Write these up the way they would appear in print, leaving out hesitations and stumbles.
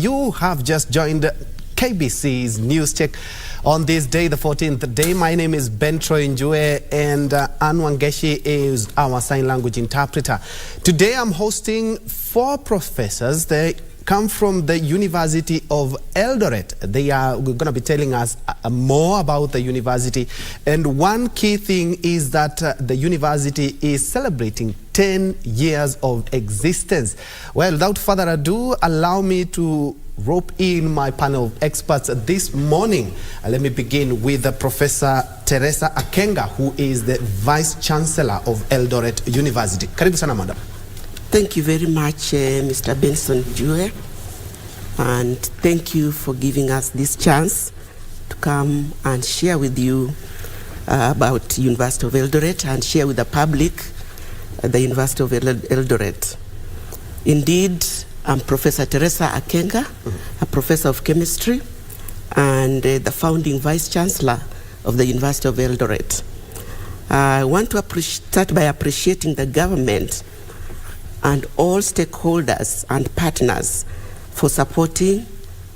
You have just joined KBC's News Check on this day, the 14th day. My name is Njue, and Anwangeshi is our sign language interpreter. Today I'm hosting 4 professors. They come from the University of Eldoret. They are going to be telling us more about the university. And one key thing is that the university is celebrating 10 years of existence. Well, without further ado, allow me to rope in my panel of experts this morning. Let me begin with Professor Teresa Akenga, who is the Vice-Chancellor of Eldoret University. Karibu sana, madam. Thank you very much, Mr. Benson Njue, and thank you for giving us this chance to come and share with you about University of Eldoret and share with the public the University of Eldoret. Indeed, I'm Professor Teresa Akenga, a professor of chemistry and the founding Vice-Chancellor of the University of Eldoret. I want to start by appreciating the government and all stakeholders and partners for supporting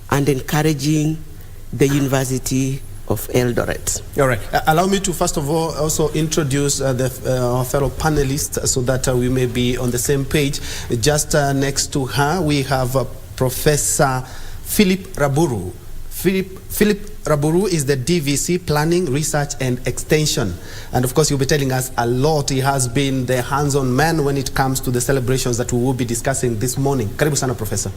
and encouraging the University of Eldoret. All right. Allow me to first of all also introduce our fellow panelists so that we may be on the same page. Just next to her, we have Professor Philip Raburu. Philip Raburu is the DVC, Planning, Research and Extension. And of course, you'll be telling us a lot. He has been the hands-on man when it comes to the celebrations that we will be discussing this morning. Karibu sana, Professor.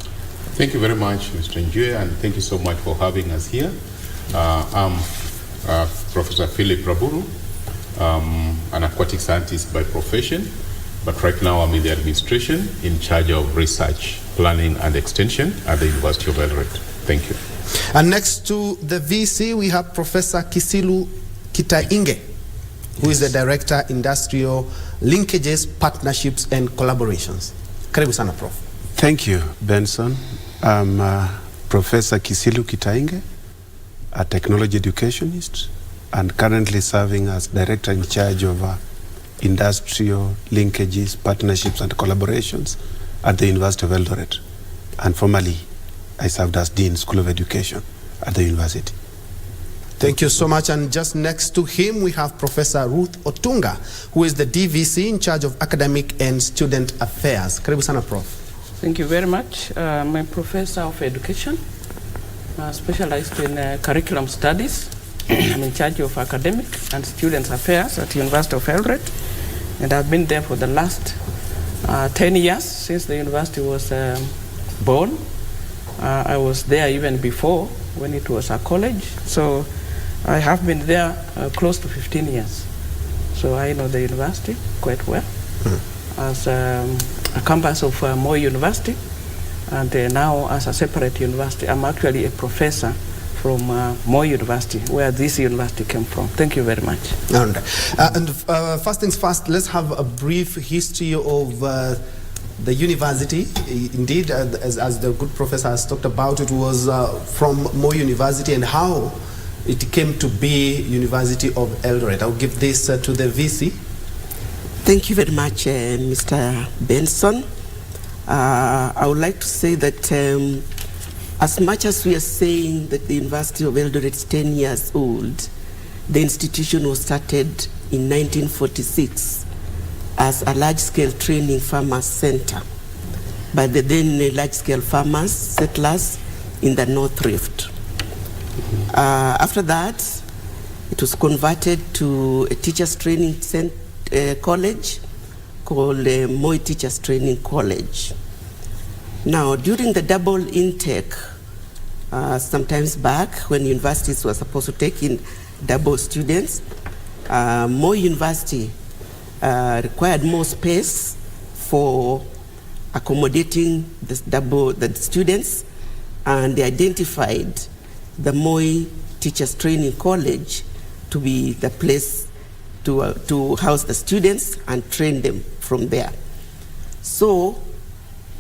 Thank you very much, Mr. Njue, and thank you so much for having us here. I'm Professor Philip Raburu, an aquatic scientist by profession, but right now I'm in the administration in charge of research, planning and extension at the University of Eldoret. Thank you. And next to the VC, we have Professor Kisilu Kitainge, who is the Director, Industrial Linkages, Partnerships and Collaborations. Karibu sana, Prof. Thank you, Benson. I'm Professor Kisilu Kitainge, a technology educationist, and currently serving as Director in charge of Industrial Linkages, Partnerships and Collaborations at the University of Eldoret. And formerly, I served as Dean, School of Education at the university. Thank you so much. And just next to him, we have Professor Ruth Otunga, who is the DVC in charge of Academic and Student Affairs. Karibu sana, Prof. Thank you very much. I'm a professor of education, specialized in curriculum studies. I'm in charge of academic and student affairs at the University of Eldoret, and I've been there for the last 10 years since the university was born. I was there even before when it was a college, so I have been there close to 15 years. So I know the university quite well as a campus of Moi University, and now as a separate university. I'm actually a professor from Moi University, where this university came from. Thank you very much. And first things first, let's have a brief history of the university. Indeed, as the good professor has talked about, it was from Moi University and how it came to be University of Eldoret. I'll give this to the VC. Thank you very much, Mr. Benson. I would like to say that as much as we are saying that the University of Eldoret is 10 years old, the institution was started in 1946 as a large-scale training farmers center by the then large-scale farmers, settlers in the North Rift. After that, it was converted to a teachers training college called Moi Teachers Training College. Now, during the double intake, sometimes back when universities were supposed to take in double students, Moi University required more space for accommodating the students, and they identified the Moi Teachers Training College to be the place to house the students and train them from there. So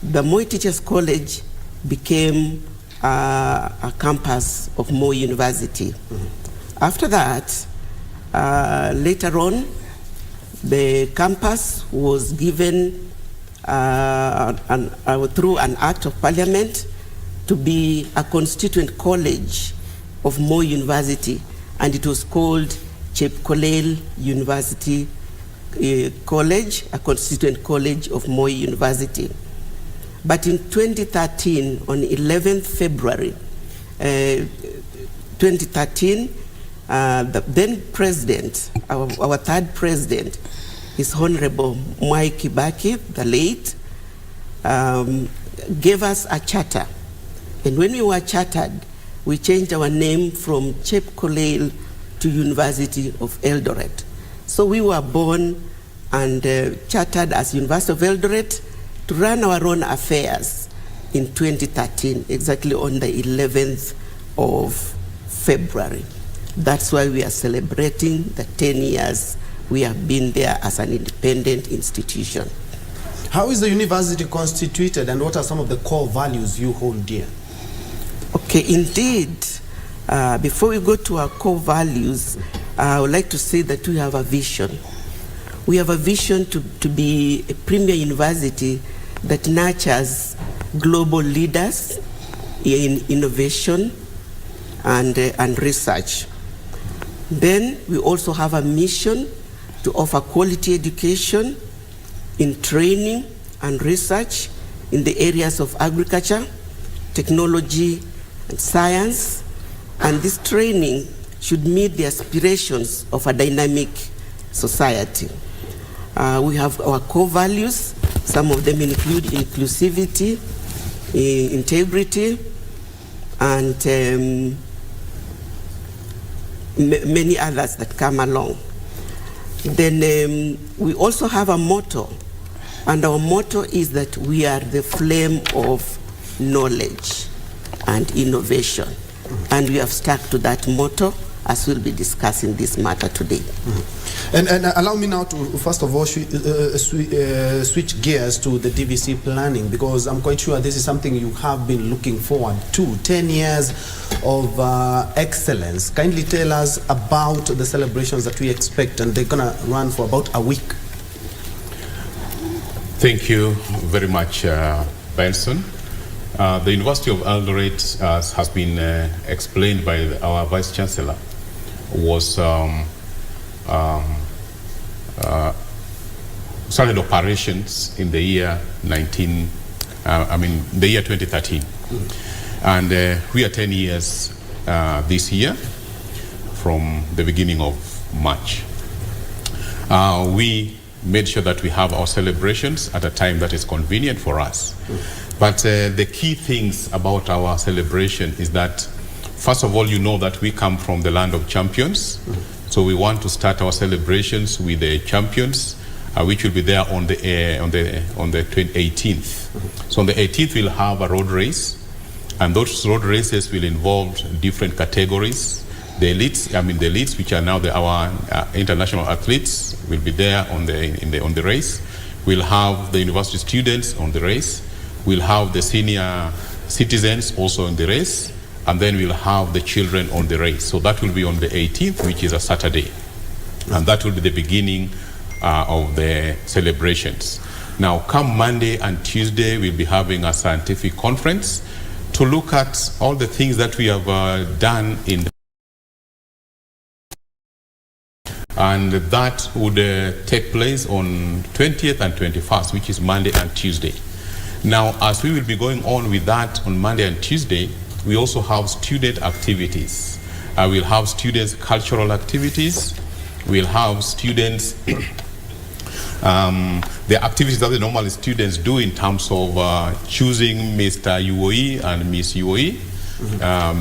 the Moi Teachers College became a campus of Moi University. After that, later on, the campus was given through an act of parliament to be a constituent college of Moi University, and it was called Chepkolel University College, a constituent college of Moi University. But in 2013, on 11th February 2013, the then president, our third president, His Honorable Mwai Kibaki, the late, gave us a charter. And when we were chartered, we changed our name from Chepkolel to University of Eldoret. So we were born and chartered as University of Eldoret to run our own affairs in 2013, exactly on the 11th of February. That's why we are celebrating the 10 years we have been there as an independent institution. How is the university constituted, and what are some of the core values you hold dear? Okay, indeed. Before we go to our core values, I would like to say that we have a vision. We have a vision to be a premier university that nurtures global leaders in innovation and research. Then we also have a mission to offer quality education in training and research in the areas of agriculture, technology, and science. And this training should meet the aspirations of a dynamic society. We have our core values. Some of them include inclusivity, integrity, and many others that come along. Then we also have a motto, and our motto is that we are the flame of knowledge and innovation. And we have stuck to that motto as we'll be discussing this matter today. And allow me now to, first of all, switch gears to the DVC planning, because I'm quite sure this is something you have been looking forward to. 10 years of excellence. Kindly tell us about the celebrations that we expect, and they're going to run for about a week. Thank you very much, Benson. The University of Eldoret, as has been explained by our Vice-Chancellor, was started operations in the year 2013. And we are 10 years this year from the beginning of March. We made sure that we have our celebrations at a time that is convenient for us. But the key things about our celebration is that, first of all, you know that we come from the land of champions. So we want to start our celebrations with the champions, which will be there on the 18th. So on the 18th, we'll have a road race, and those road races will involve different categories. The elites, which are now our international athletes, will be there on the race. We'll have the university students on the race. We'll have the senior citizens also in the race, and then we'll have the children on the race. So that will be on the 18th, which is a Saturday. And that will be the beginning of the celebrations. Now, come Monday and Tuesday, we'll be having a scientific conference to look at all the things that we have done in the and that would take place on 20th and 21st, which is Monday and Tuesday. Now, as we will be going on with that on Monday and Tuesday, we also have student activities. We'll have students' cultural activities. We'll have students, the activities that the normal students do in terms of choosing Mr. UOE and Miss UOE,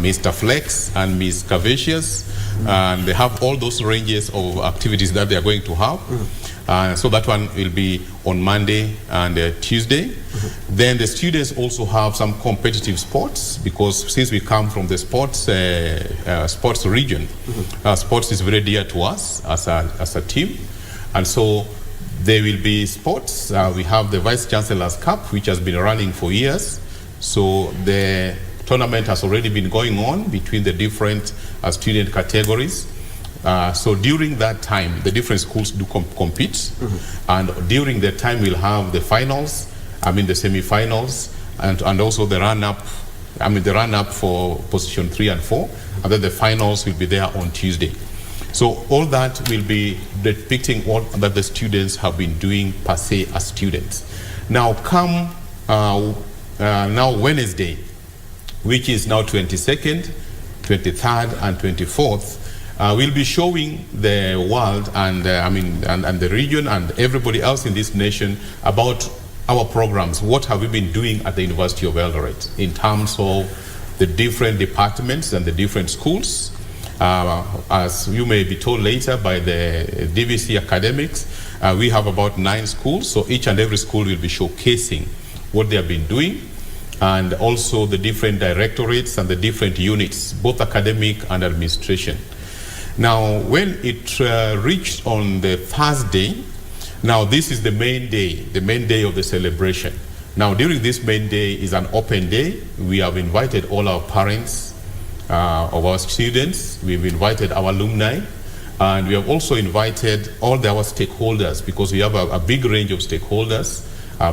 Mr. Flex and Miss Cavacious. And they have all those ranges of activities that they are going to have. So that one will be on Monday and Tuesday. Then the students also have some competitive sports, because since we come from the sports region, sports is very dear to us as a team. And so there will be sports. We have the Vice-Chancellor's Cup, which has been running for years. So the tournament has already been going on between the different student categories. So during that time, the different schools do compete. And during that time, we'll have the finals, the semi-finals, and also the run-up the run-up for position 3 and 4, and then the finals will be there on Tuesday. So all that will be depicting all that the students have been doing per se as students. Now come now Wednesday, which is now 22nd, 23rd, and 24th, we'll be showing the world and and the region and everybody else in this nation about our programs. What have we been doing at the University of Eldoret in terms of the different departments and the different schools? As you may be told later by the DVC academics, we have about 9 schools, so each and every school will be showcasing what they have been doing, and also the different directorates and the different units, both academic and administration. Now, when it reached on the Thursday, now this is the main day of the celebration. Now, during this main day is an open day. We have invited all our parents of our students. We've invited our alumni, and we have also invited all our stakeholders, because we have a big range of stakeholders,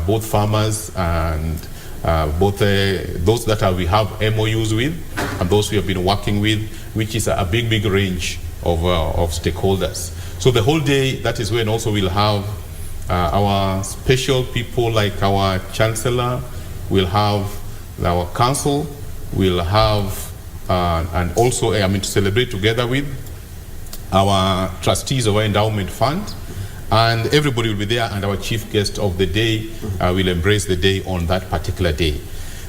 both farmers and both those that we have MOUs with and those we have been working with, which is a big range of stakeholders. So the whole day, that is when also we'll have our special people like our Chancellor, we'll have our council, we'll have, and also to celebrate together with our trustees of our endowment fund, and everybody will be there, and our chief guest of the day will embrace the day on that particular day.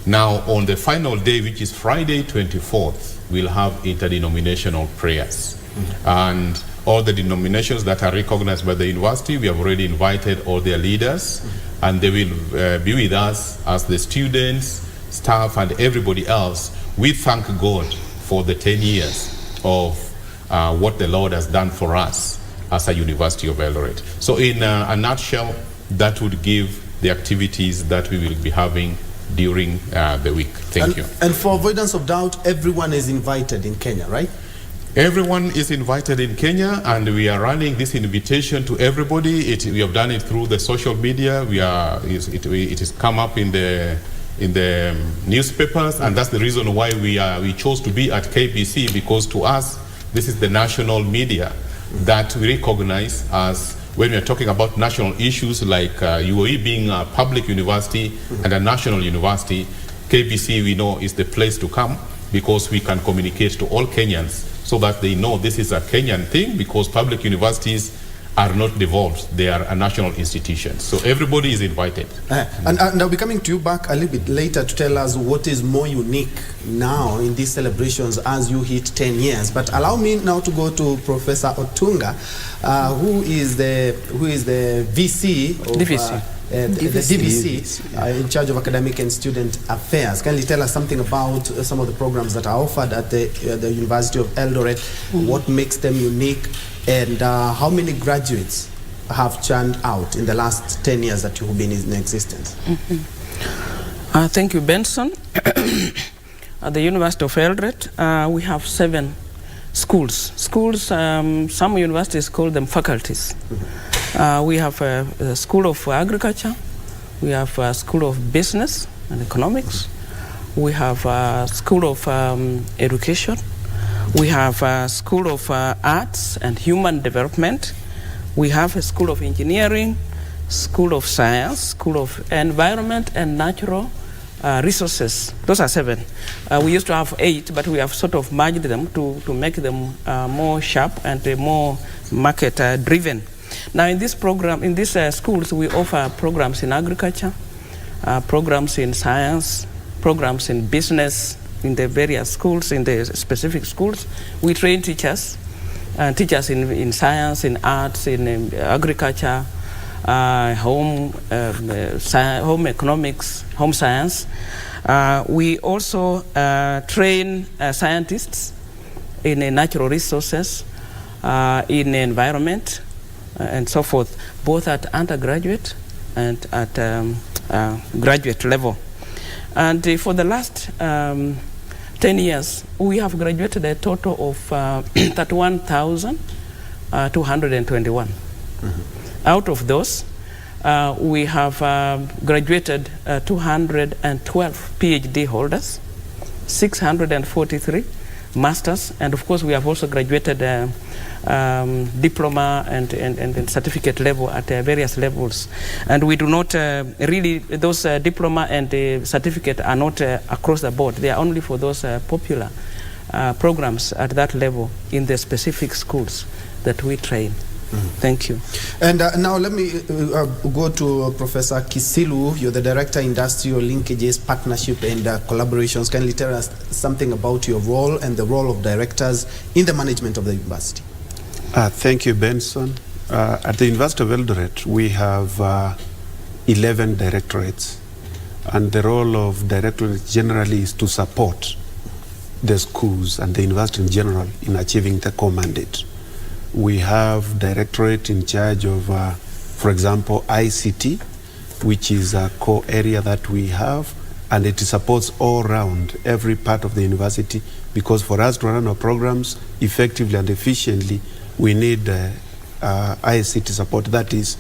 Now, on the final day, which is Friday 24th, we'll have interdenominational prayers. And all the denominations that are recognized by the university, we have already invited all their leaders, and they will be with us as the students, staff, and everybody else. We thank God for the 10 years of what the Lord has done for us as a University of Eldoret. So in a nutshell, that would give the activities that we will be having during the week. Thank you. And for avoidance of doubt, everyone is invited in Kenya, right? Everyone is invited in Kenya, and we are running this invitation to everybody. We have done it through the social media. It has come up in the newspapers, and that's the reason why we chose to be at KBC, because to us this is the national media that we recognize as, when we are talking about national issues like UOE being a public university and a national university, KBC we know is the place to come, because we can communicate to all Kenyans so that they know this is a Kenyan thing, because public universities are not devolved, they are a national institution. So everybody is invited. And I'll be coming to you back a little bit later to tell us what is more unique now in these celebrations as you hit 10 years. But allow me now to go to Professor Otunga, who is the VC of the DVC in charge of academic and student affairs. Can you tell us something about some of the programs that are offered at the University of Eldoret? What makes them unique, and how many graduates have churned out in the last 10 years that you have been in existence? Thank you, Benson. At the University of Eldoret, we have 7 schools. Some universities call them faculties. We have a School of Agriculture, we have a School of Business and Economics, we have a School of Education, we have a School of Arts and Human Development, we have a School of Engineering, School of Science, School of Environment and Natural Resources. Those are 7. We used to have 8, but we have sort of merged them to make them more sharp and more market driven. Now, in this program, in these schools, we offer programs in agriculture, programs in science, programs in business, in the various schools, in the specific schools. We train teachers, in science, in arts, in agriculture, home economics, home science. We also train scientists in natural resources, in environment, and so forth, both at undergraduate and at graduate level. And for the last 10 years, we have graduated a total of 31,221. Out of those, we have graduated 212 PhD holders, 643 masters, and of course we have also graduated diploma and certificate level at various levels. And we do not really, those diploma and certificate are not across the board. They are only for those popular programs at that level in the specific schools that we train. Thank you. And now let me go to Professor Kisilu. You're the Director, Industrial Linkages, Partnership and Collaborations. Kindly tell us something about your role and the role of directors in the management of the university. Thank you, Benson. At the University of Eldoret, we have 11 directorates. And the role of directorates generally is to support the schools and the university in general in achieving the core mandate. We have directorate in charge of, for example, ICT, which is a core area that we have, and it supports all around every part of the university, because for us to run our programs effectively and efficiently, we need ICT support that is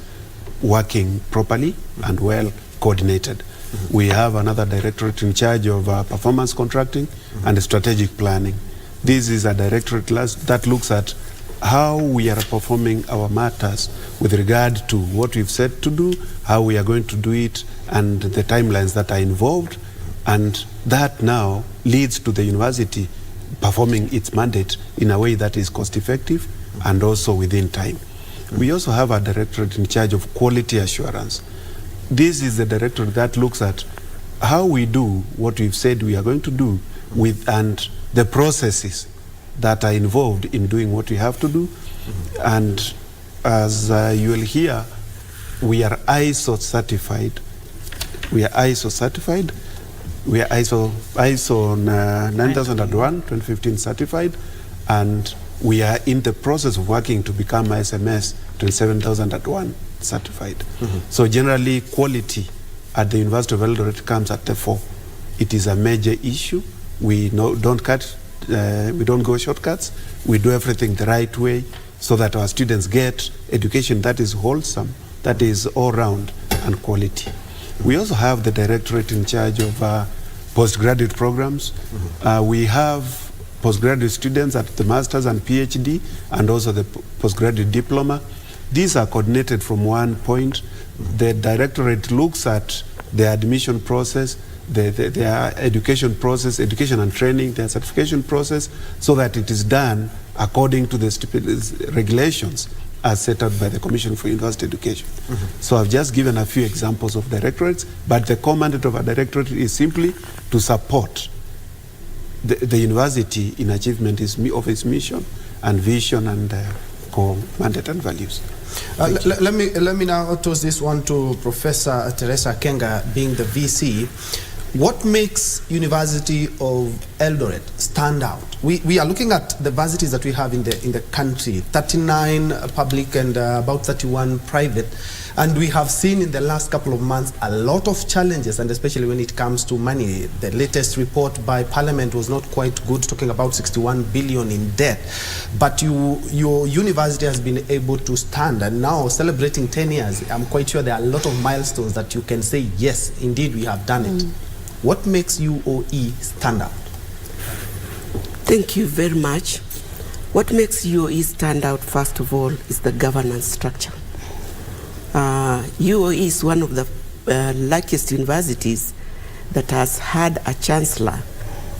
working properly and well coordinated. We have another directorate in charge of performance contracting and strategic planning. This is a directorate that looks at how we are performing our matters with regard to what we've said to do, how we are going to do it, and the timelines that are involved. And that now leads to the university performing its mandate in a way that is cost effective and also within time. We also have a directorate in charge of quality assurance. This is the directorate that looks at how we do what we've said we are going to do and the processes that are involved in doing what we have to do. And as you will hear, we are ISO certified. We are ISO certified. We are ISO 9001, 2015 certified, and we are in the process of working to become ISMS 27001 certified. So generally, quality at the University of Eldoret comes at the fore. It is a major issue. We don't go shortcuts. We do everything the right way so that our students get education that is wholesome, that is all round and quality. We also have the directorate in charge of postgraduate programs. We have postgraduate students at the master's and PhD, and also the postgraduate diploma. These are coordinated from one point. The directorate looks at the admission process, their education process, education and training, their certification process, so that it is done according to the regulations as set out by the Commission for University Education. So I've just given a few examples of directorates, but the core mandate of a directorate is simply to support the university in achievement of its mission and vision and core mandate and values. Let me now toss this one to Professor Teresa Akenga, being the VC. What makes University of Eldoret stand out? We are looking at the varsities that we have in the country, 39 public and about 31 private, and we have seen in the last couple of months a lot of challenges, and especially when it comes to money. The latest report by Parliament was not quite good, talking about 61 billion in debt, but your university has been able to stand, and now celebrating 10 years, I'm quite sure there are a lot of milestones that you can say, yes, indeed we have done it. What makes UOE stand out? Thank you very much. What makes UOE stand out, first of all, is the governance structure. UOE is one of the luckiest universities that has had a chancellor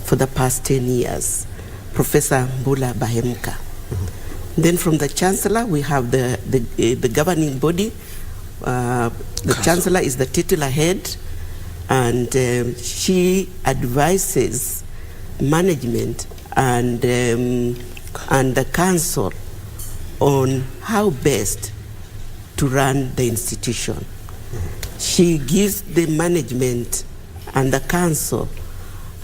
for the past 10 years, Professor Mbula Bahemka. Then from the chancellor, we have the governing body. The chancellor is the titular head, and she advises management and the council on how best to run the institution. She gives the management and the council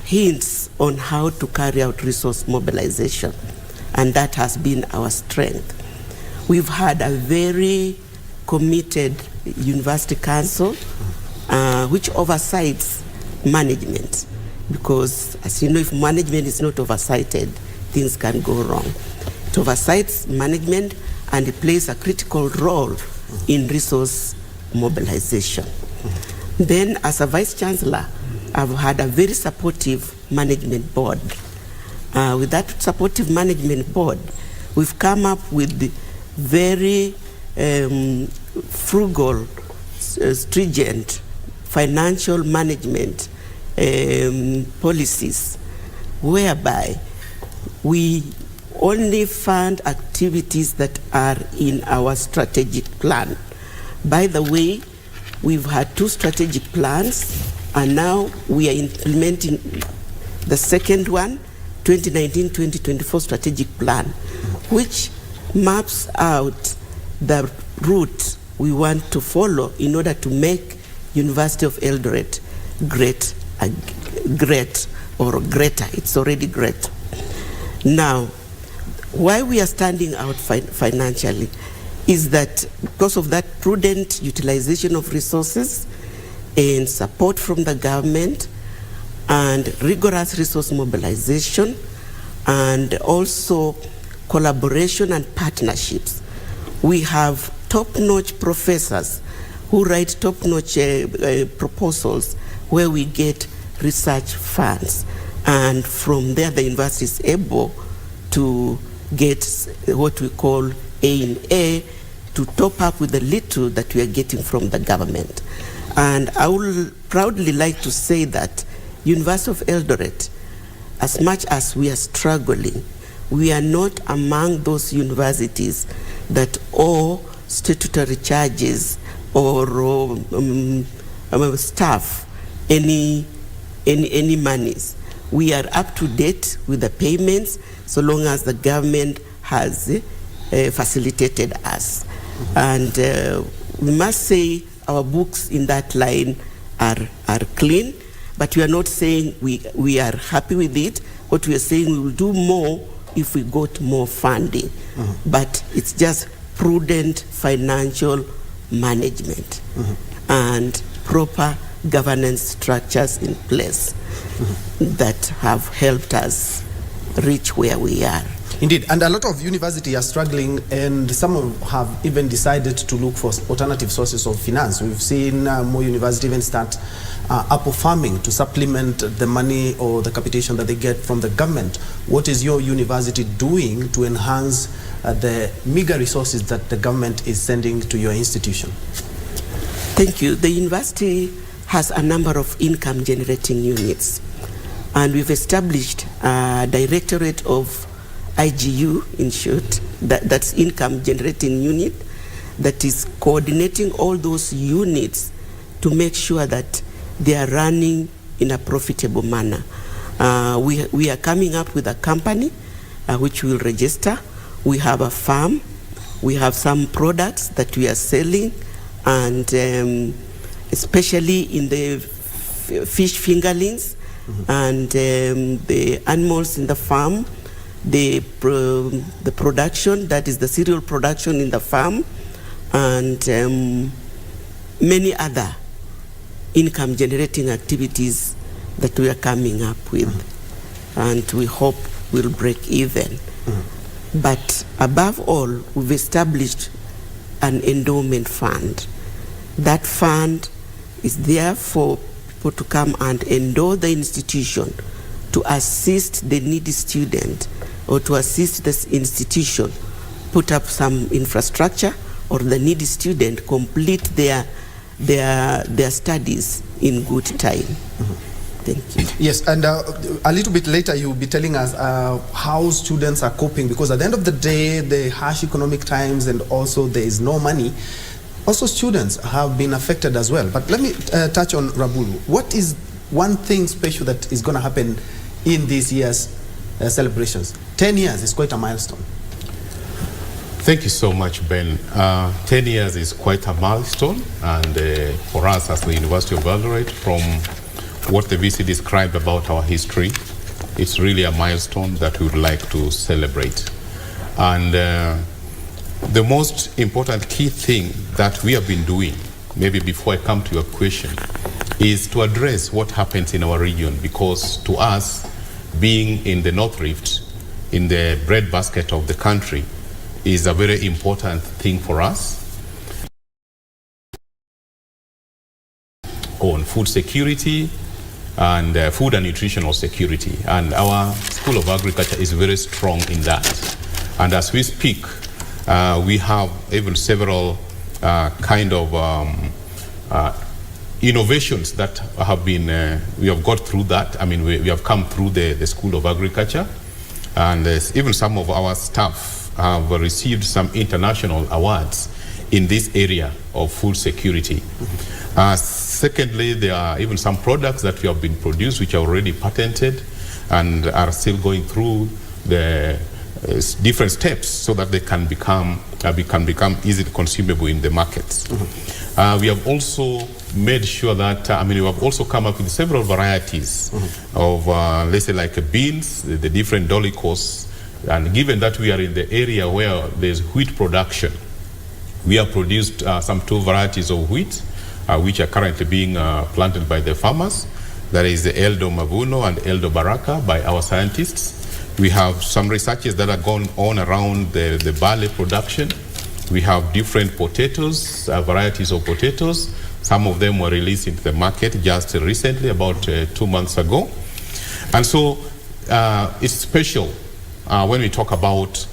hints on how to carry out resource mobilization, and that has been our strength. We've had a very committed university council which oversights management, because as you know, if management is not oversighted, things can go wrong. It oversights management, and it plays a critical role in resource mobilization. Then as a Vice-Chancellor, I've had a very supportive management board. With that supportive management board, we've come up with the very frugal, stringent financial management policies, whereby we only fund activities that are in our strategic plan. By the way, we've had 2 strategic plans, and now we are implementing the second one, 2019-2024 strategic plan, which maps out the route we want to follow in order to make University of Eldoret great or greater. It's already great. Now, why we are standing out financially is that because of that prudent utilization of resources and support from the government and rigorous resource mobilization and also collaboration and partnerships. We have top-notch professors who write top-notch proposals where we get research funds, and from there the university is able to get what we call A in A to top up with the little that we are getting from the government. And I would proudly like to say that University of Eldoret, as much as we are struggling, we are not among those universities that owe statutory charges or staff any monies. We are up to date with the payments so long as the government has facilitated us. And we must say our books in that line are clean, but we are not saying we are happy with it. What we are saying, we will do more if we got more funding. But it's just prudent financial management and proper governance structures in place that have helped us reach where we are. Indeed, and a lot of universities are struggling, and some have even decided to look for alternative sources of finance. We've seen more universities even start apple farming to supplement the money or the capitation that they get from the government. What is your university doing to enhance the meager resources that the government is sending to your institution? Thank you. The university has a number of income generating units, and we've established a directorate of IGU, in short, that's income generating unit, that is coordinating all those units to make sure that they are running in a profitable manner. We are coming up with a company which will register. We have a farm. We have some products that we are selling, and especially in the fish fingerlings and the animals in the farm, the production, that is the cereal production in the farm, and many other income generating activities that we are coming up with, and we hope we'll break even. But above all, we've established an endowment fund. That fund is there for people to come and endow the institution to assist the needy student, or to assist this institution put up some infrastructure, or the needy student complete their studies in good time. Thank you. Yes, and a little bit later you'll be telling us how students are coping, because at the end of the day, the harsh economic times and also there is no money, also students have been affected as well. But let me touch on Raburu. What is one thing special that is going to happen in this year's celebrations? 10 years is quite a milestone. Thank you so much, Ben. 10 years is quite a milestone, and for us as the University of Eldoret, from what the VC described about our history, it's really a milestone that we would like to celebrate. And the most important key thing that we have been doing, maybe before I come to your question, is to address what happens in our region, because to us, being in the North Rift, in the breadbasket of the country, is a very important thing for us. On food security, and food and nutritional security. And our School of Agriculture is very strong in that. And as we speak, we have even several kind of innovations that have been, we have got through that. I mean, we have come through the School of Agriculture, and even some of our staff have received some international awards in this area of food security. Secondly, there are even some products that we have been produced which are already patented and are still going through the different steps so that they can become easily consumable in the markets. We have also made sure that, we have also come up with several varieties of, let's say, like beans, the different dolicos, and given that we are in the area where there's wheat production, we have produced some 2 varieties of wheat, which are currently being planted by the farmers. That is the Eldo Mavuno and Eldo Baraka by our scientists. We have some researches that are going on around the barley production. We have different potatoes, varieties of potatoes. Some of them were released into the market just recently, about 2 months ago. And so it's special when we talk about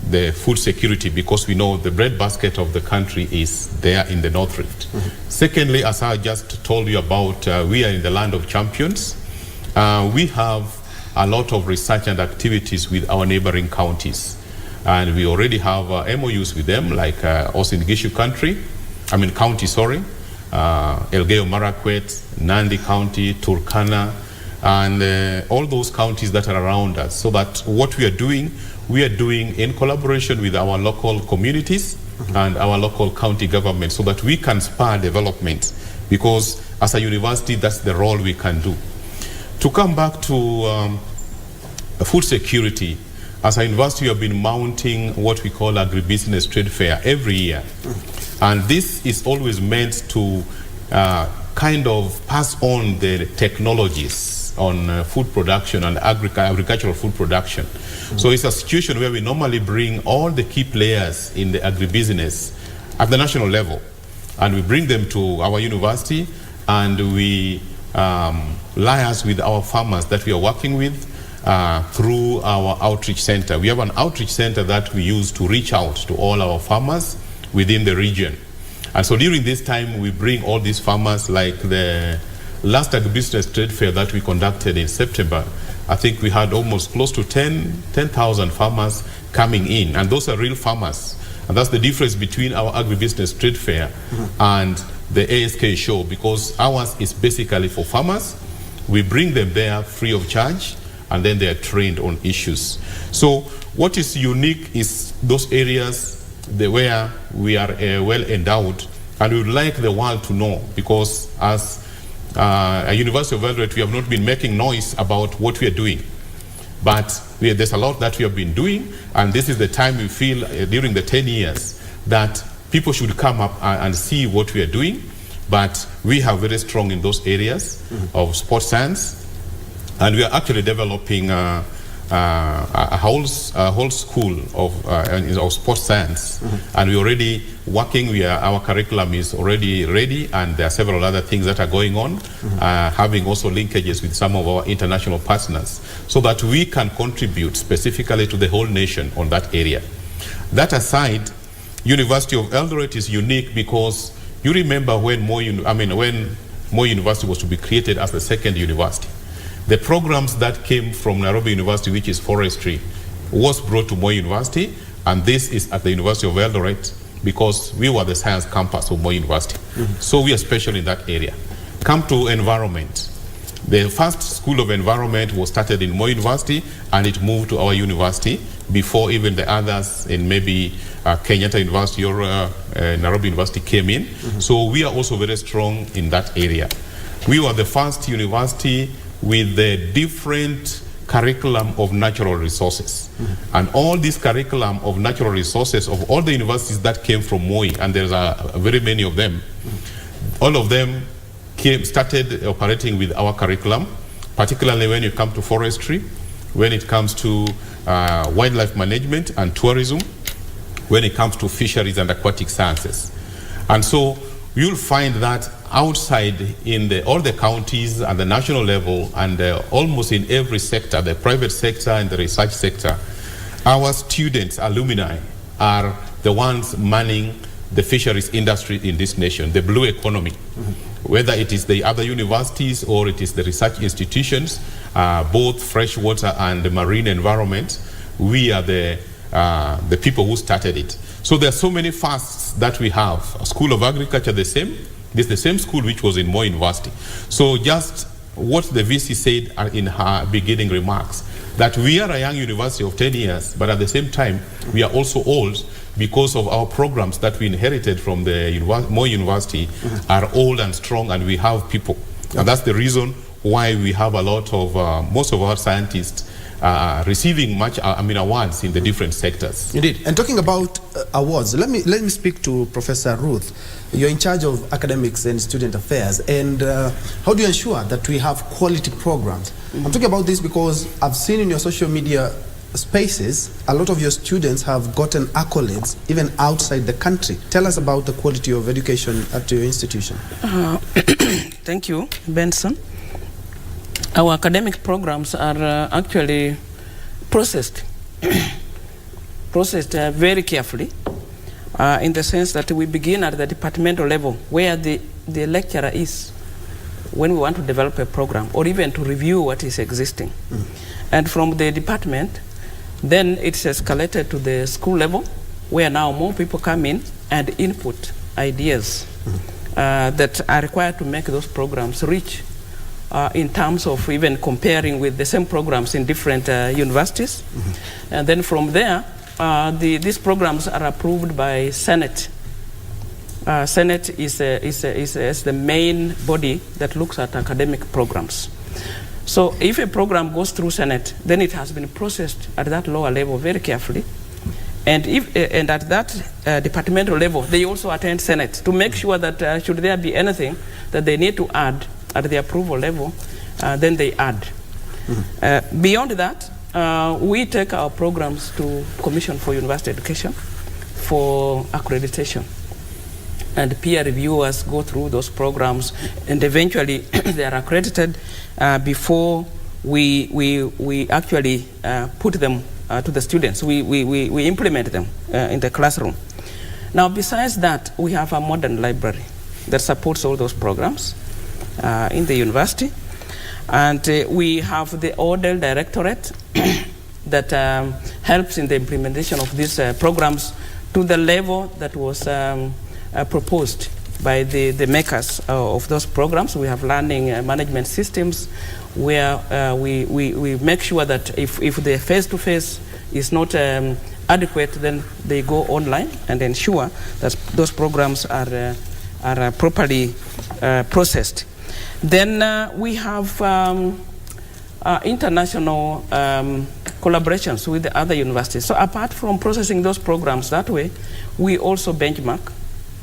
the food security, because we know the breadbasket of the country is there in the North Rift. Secondly, as I just told you about, we are in the land of champions. We have a lot of research and activities with our neighboring counties. And we already have MOUs with them, like Osingishu county, Elgeyo Marakwet, Nandi County, Turkana, and all those counties that are around us. So that what we are doing in collaboration with our local communities and our local county government, so that we can spur development, because as a university, that's the role we can do. To come back to food security, as a university, we have been mounting what we call agribusiness trade fair every year. And this is always meant to kind of pass on the technologies on food production and agricultural food production. So it's a situation where we normally bring all the key players in the agribusiness at the national level, and we bring them to our university, and we liaise with our farmers that we are working with through our outreach center. We have an outreach center that we use to reach out to all our farmers within the region. And so during this time, we bring all these farmers, like the last agribusiness trade fair that we conducted in September. I think we had almost close to 10,000 farmers coming in, and those are real farmers. And that's the difference between our agribusiness trade fair and the ASK show, because ours is basically for farmers. We bring them there free of charge, and then they are trained on issues. So what is unique is those areas where we are well endowed, and we would like the world to know, because as a University of Eldoret, we have not been making noise about what we are doing. But there's a lot that we have been doing, and this is the time we feel during the 10 years that people should come up and see what we are doing. But we are very strong in those areas of sports science, and we are actually developing a whole school of sports science, and we're already working. Our curriculum is already ready, and there are several other things that are going on, having also linkages with some of our international partners, so that we can contribute specifically to the whole nation on that area. That aside, University of Eldoret is unique because you remember when when Moi University was to be created as the second university. The programs that came from Nairobi University, which is forestry, was brought to Moi University, and this is at the University of Eldoret because we were the science campus of Moi University. So we are special in that area. Come to environment. The first School of Environment was started in Moi University, and it moved to our university before even the others in maybe Kenyatta University or Nairobi University came in. So we are also very strong in that area. We were the first university with the different curriculum of natural resources. And all this curriculum of natural resources of all the universities that came from Moi, and there's very many of them, all of them started operating with our curriculum, particularly when it comes to forestry, when it comes to wildlife management and tourism, when it comes to fisheries and aquatic sciences. And so you'll find that outside in all the counties and the national level, and almost in every sector, the private sector and the research sector, our students, alumni, are the ones manning the fisheries industry in this nation, the blue economy. Whether it is the other universities or it is the research institutions, both freshwater and marine environment, we are the people who started it. So there are so many fasts that we have. A School of Agriculture, the same. This is the same school which was in Moi University. So just what the VC said in her beginning remarks, that we are a young university of 10 years, but at the same time, we are also old because of our programs that we inherited from the Moi University are old and strong, and we have people. And that's the reason why we have a lot of, most of our scientists receiving awards in the different sectors. Indeed. And talking about awards, let me speak to Professor Ruth. You're in charge of academics and student affairs, and how do you ensure that we have quality programs? I'm talking about this because I've seen in your social media spaces, a lot of your students have gotten accolades even outside the country. Tell us about the quality of education at your institution. Thank you, Benson. Our academic programs are actually processed very carefully, in the sense that we begin at the departmental level where the lecturer is when we want to develop a program or even to review what is existing. And from the department, then it's escalated to the school level where now more people come in and input ideas that are required to make those programs rich in terms of even comparing with the same programs in different universities. And then from there, these programs are approved by Senate. Senate is the main body that looks at academic programs. So if a program goes through Senate, then it has been processed at that lower level very carefully. And at that departmental level, they also attend Senate to make sure that should there be anything that they need to add at the approval level, then they add. Beyond that, we take our programs to Commission for University Education for accreditation. And peer reviewers go through those programs, and eventually they are accredited before we actually put them to the students. We implement them in the classroom. Now, besides that, we have a modern library that supports all those programs in the university. And we have the Odell Directorate that helps in the implementation of these programs to the level that was proposed by the makers of those programs. We have learning management systems where we make sure that if the face-to-face is not adequate, then they go online and ensure that those programs are properly processed. Then we have international collaborations with the other universities. So apart from processing those programs that way, we also benchmark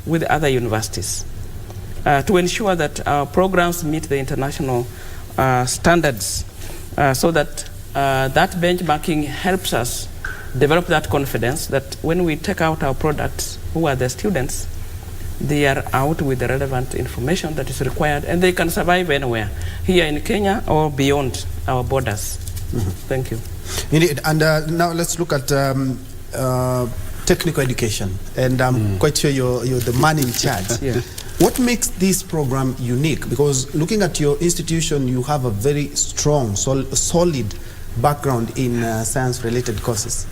with other universities to ensure that our programs meet the international standards, so that that benchmarking helps us develop that confidence that when we take out our products, who are the students, they are out with the relevant information that is required, and they can survive anywhere, here in Kenya or beyond our borders. Thank you. Indeed. And now let's look at technical education. And I'm quite sure you're the man in charge. Yeah. What makes this program unique? Because looking at your institution, you have a very strong, solid background in science-related courses.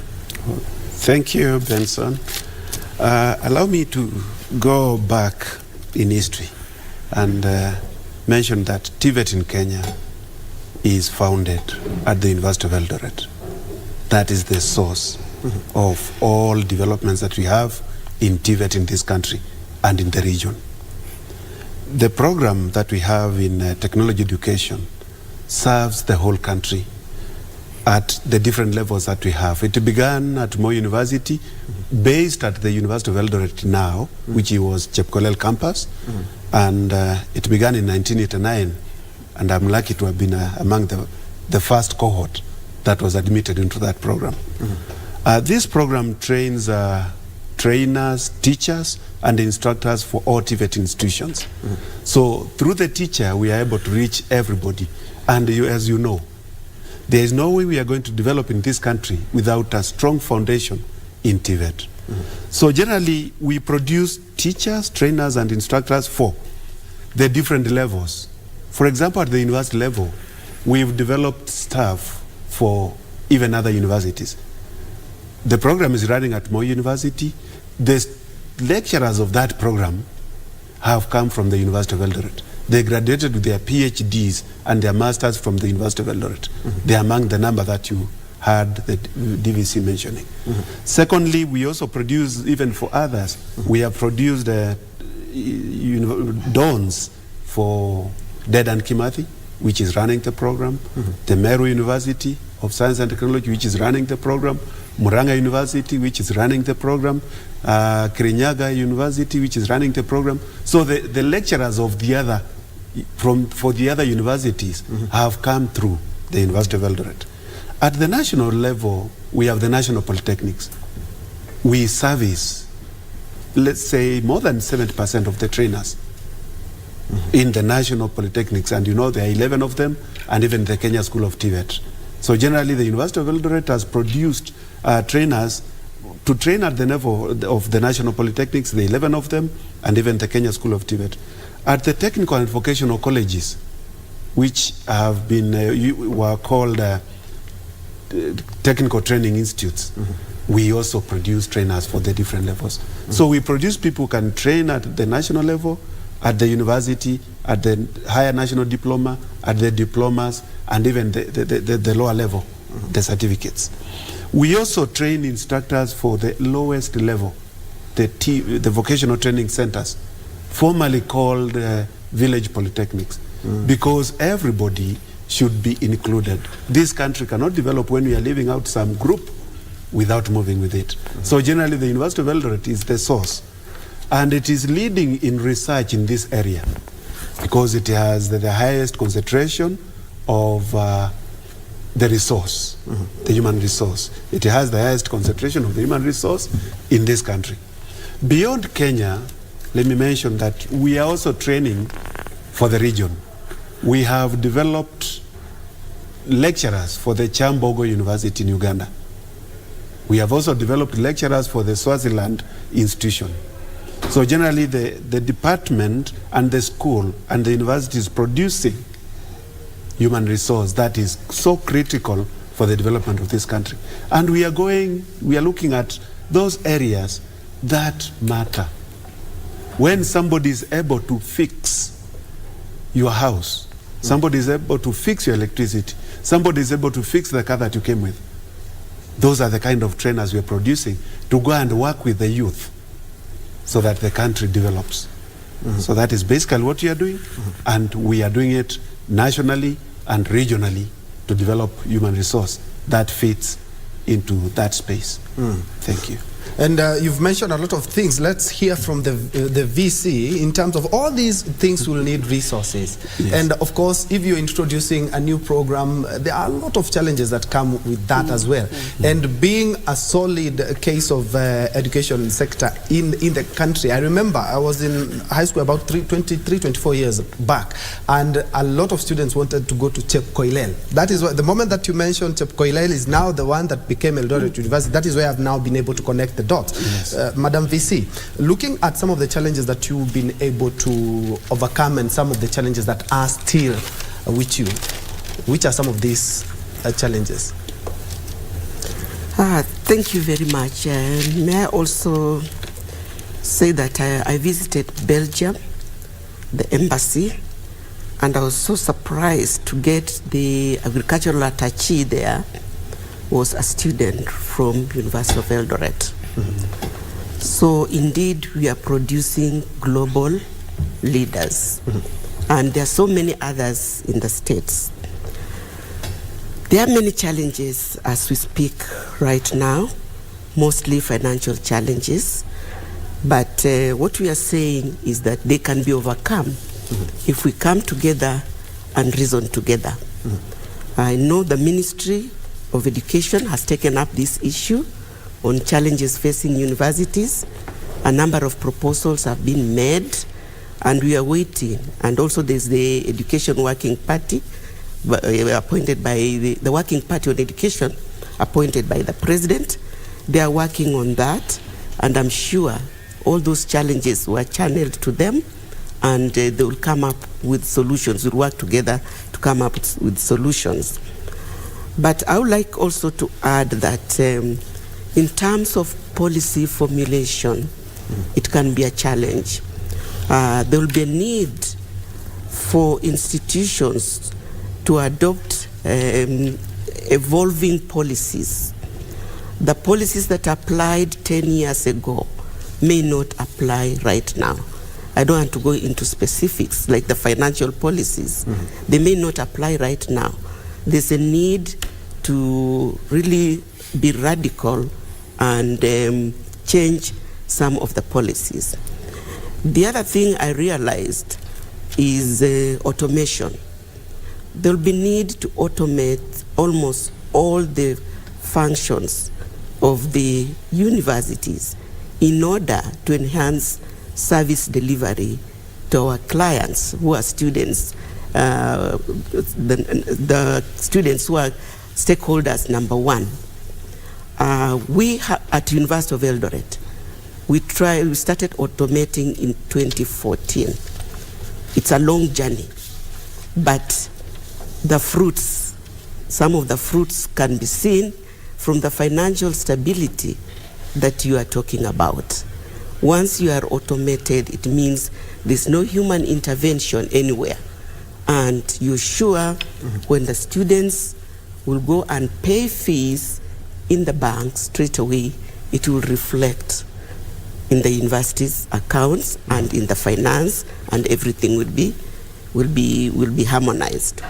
Thank you, Benson. Allow me to go back in history and mention that TVET in Kenya is founded at the University of Eldoret. That is the source of all developments that we have in TVET in this country and in the region. The program that we have in technology education serves the whole country at the different levels that we have. It began at Moi University, based at the University of Eldoret now, which was Chepkolel campus, and it began in 1989, and I'm lucky to have been among the first cohort that was admitted into that program. This program trains trainers, teachers, and instructors for all TVET institutions. So through the teacher, we are able to reach everybody. And as you know, there is no way we are going to develop in this country without a strong foundation in TVET. So generally, we produce teachers, trainers, and instructors for the different levels. For example, at the university level, we've developed staff for even other universities. The program is running at Moi University. The lecturers of that program have come from the University of Eldoret. They graduated with their PhDs and their masters from the University of Eldoret. They are among the number that you heard the DVC mentioning. Secondly, we also produce, even for others, we have produced dons for Dedan Kimathi, which is running the program, the Meru University of Science and Technology, which is running the program, Muranga University, which is running the program, Kirinyaga University, which is running the program. So the lecturers of the other, for the other universities have come through the University of Eldoret. At the national level, we have the national polytechnics. We service, let's say, more than 70% of the trainers in the national polytechnics, and you know there are 11 of them, and even the Kenya School of TVET. So generally, the University of Eldoret has produced trainers to train at the level of the national polytechnics, the 11 of them, and even the Kenya School of TVET. At the technical and vocational colleges, which have been were called technical training institutes, we also produce trainers for the different levels. So we produce people who can train at the national level, at the university, at the higher national diploma, at the diplomas, and even the lower level, the certificates. We also train instructors for the lowest level, the vocational training centers, formerly called village polytechnics, because everybody should be included. This country cannot develop when we are leaving out some group without moving with it. So generally, the University of Eldoret is the source, and it is leading in research in this area because it has the highest concentration of the resource, the human resource. It has the highest concentration of the human resource in this country. Beyond Kenya, let me mention that we are also training for the region. We have developed lecturers for the Chambogo University in Uganda. We have also developed lecturers for the Swaziland institution. So generally, the department and the school and the university is producing human resource that is so critical for the development of this country. And we are looking at those areas that matter. When somebody is able to fix your house, somebody is able to fix your electricity, somebody is able to fix the car that you came with, those are the kind of trainers we are producing to go and work with the youth so that the country develops. So that is basically what we are doing, and we are doing it nationally and regionally to develop human resource that fits into that space. Thank you. And you've mentioned a lot of things. Let's hear from the VC in terms of all these things will need resources. Yes. And of course, if you're introducing a new program, there are a lot of challenges that come with that as well. And being a solid case of education sector in the country, I remember I was in high school about 24 years back, and a lot of students wanted to go to Chepkoilel. That is why the moment that you mentioned Chepkoilel is now the one that became Eldoret University. That is where I've now been able to connect the dots. Yes. Madam VC, looking at some of the challenges that you've been able to overcome and some of the challenges that are still with you, which are some of these challenges? Thank you very much. May I also say that I visited Belgium, the embassy, and I was so surprised to get the agricultural attaché there was a student from University of Eldoret. So indeed, we are producing global leaders, and there are so many others in the States. There are many challenges as we speak right now, mostly financial challenges, but what we are saying is that they can be overcome if we come together and reason together. I know the Ministry of Education has taken up this issue on challenges facing universities. A number of proposals have been made, and we are waiting. And also there's the Education Working Party, appointed by the Working Party on Education, appointed by the President. They are working on that, and I'm sure all those challenges were channeled to them, and they will come up with solutions. We'll work together to come up with solutions. But I would like also to add that in terms of policy formulation, it can be a challenge. There will be a need for institutions to adopt evolving policies. The policies that applied 10 years ago may not apply right now. I don't want to go into specifics, like the financial policies. They may not apply right now. There's a need to really be radical and change some of the policies. The other thing I realized is automation. There will be need to automate almost all the functions of the universities in order to enhance service delivery to our clients who are students, the students who are stakeholders number one. We at University of Eldoret, we started automating in 2014. It's a long journey, but the fruits, some of the fruits can be seen from the financial stability that you are talking about. Once you are automated, it means there's no human intervention anywhere. And you're sure when the students will go and pay fees in the bank straight away, it will reflect in the university's accounts and in the finance, and everything will be harmonized.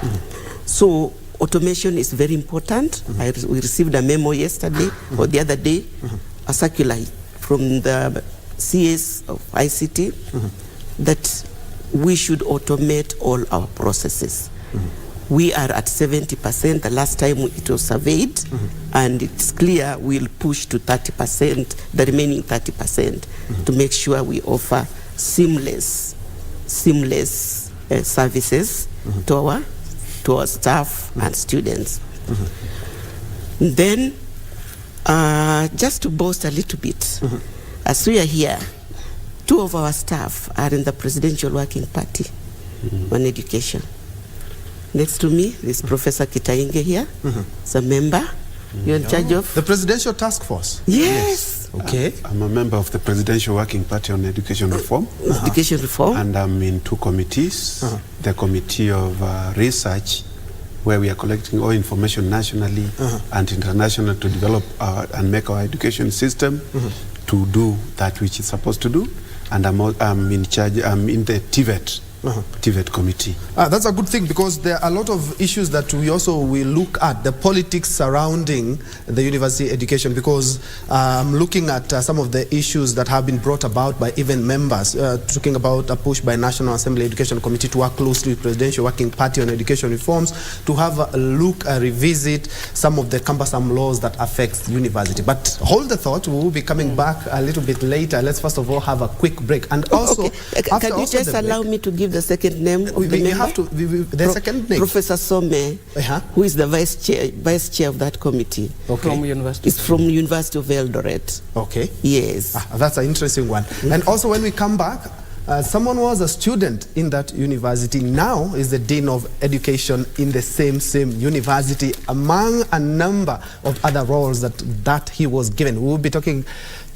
So automation is very important. We received a memo yesterday or the other day, a circular from the CS of ICT that we should automate all our processes. We are at 70% the last time it was surveyed, and it's clear we'll push to 30%, the remaining 30%, to make sure we offer seamless services to our staff and students. Then, just to boast a little bit, as we are here, 2 of our staff are in the Presidential Working Party on Education. Next to me is Professor Kitainge here. He's a member. You're in charge of? The Presidential Task Force? Yes. Okay. I'm a member of the Presidential Working Party on Education Reform. Education Reform. And I'm in 2 committees. The Committee of Research, where we are collecting all information nationally and international to develop and make our education system to do that which it's supposed to do. And I'm in charge, I'm in the TVET. TVET committee. That's a good thing, because there are a lot of issues that we also will look at, the politics surrounding the university education, because looking at some of the issues that have been brought about by even members, talking about a push by National Assembly Education Committee to work closely with Presidential Working Party on education reforms, to have a look, revisit some of the cumbersome laws that affect the university. But hold the thought, we will be coming back a little bit later. Let's first of all have a quick break. And also, can you just allow me to give the second name of the member? The second name. Professor Some, who is the vice chair of that committee. Okay. From University. It's from University of Eldoret. Okay. Yes. That's an interesting one. And also when we come back, someone was a student in that university, now is the Dean of Education in the same university, among a number of other roles that he was given. We will be talking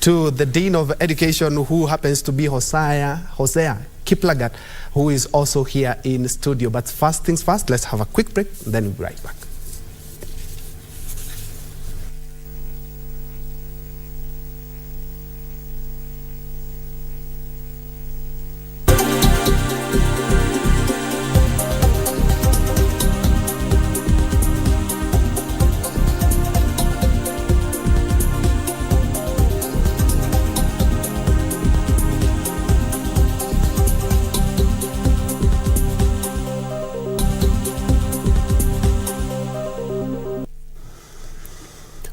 to the Dean of Education, who happens to be Hosea Kiplagat, who is also here in studio. But first things first, let's have a quick break, then we'll be right back.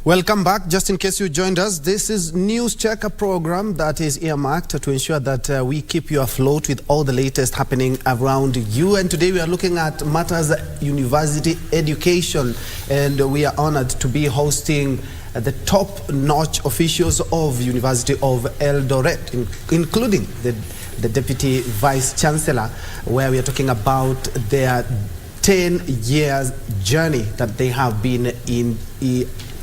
Welcome back. Just in case you joined us, this is News Check, a program that is earmarked to ensure that we keep you afloat with all the latest happening around you. And today we are looking at matters university education, and we are honored to be hosting the top-notch officials of University of Eldoret, including the Deputy Vice-Chancellor, where we are talking about their 10 years journey that they have been in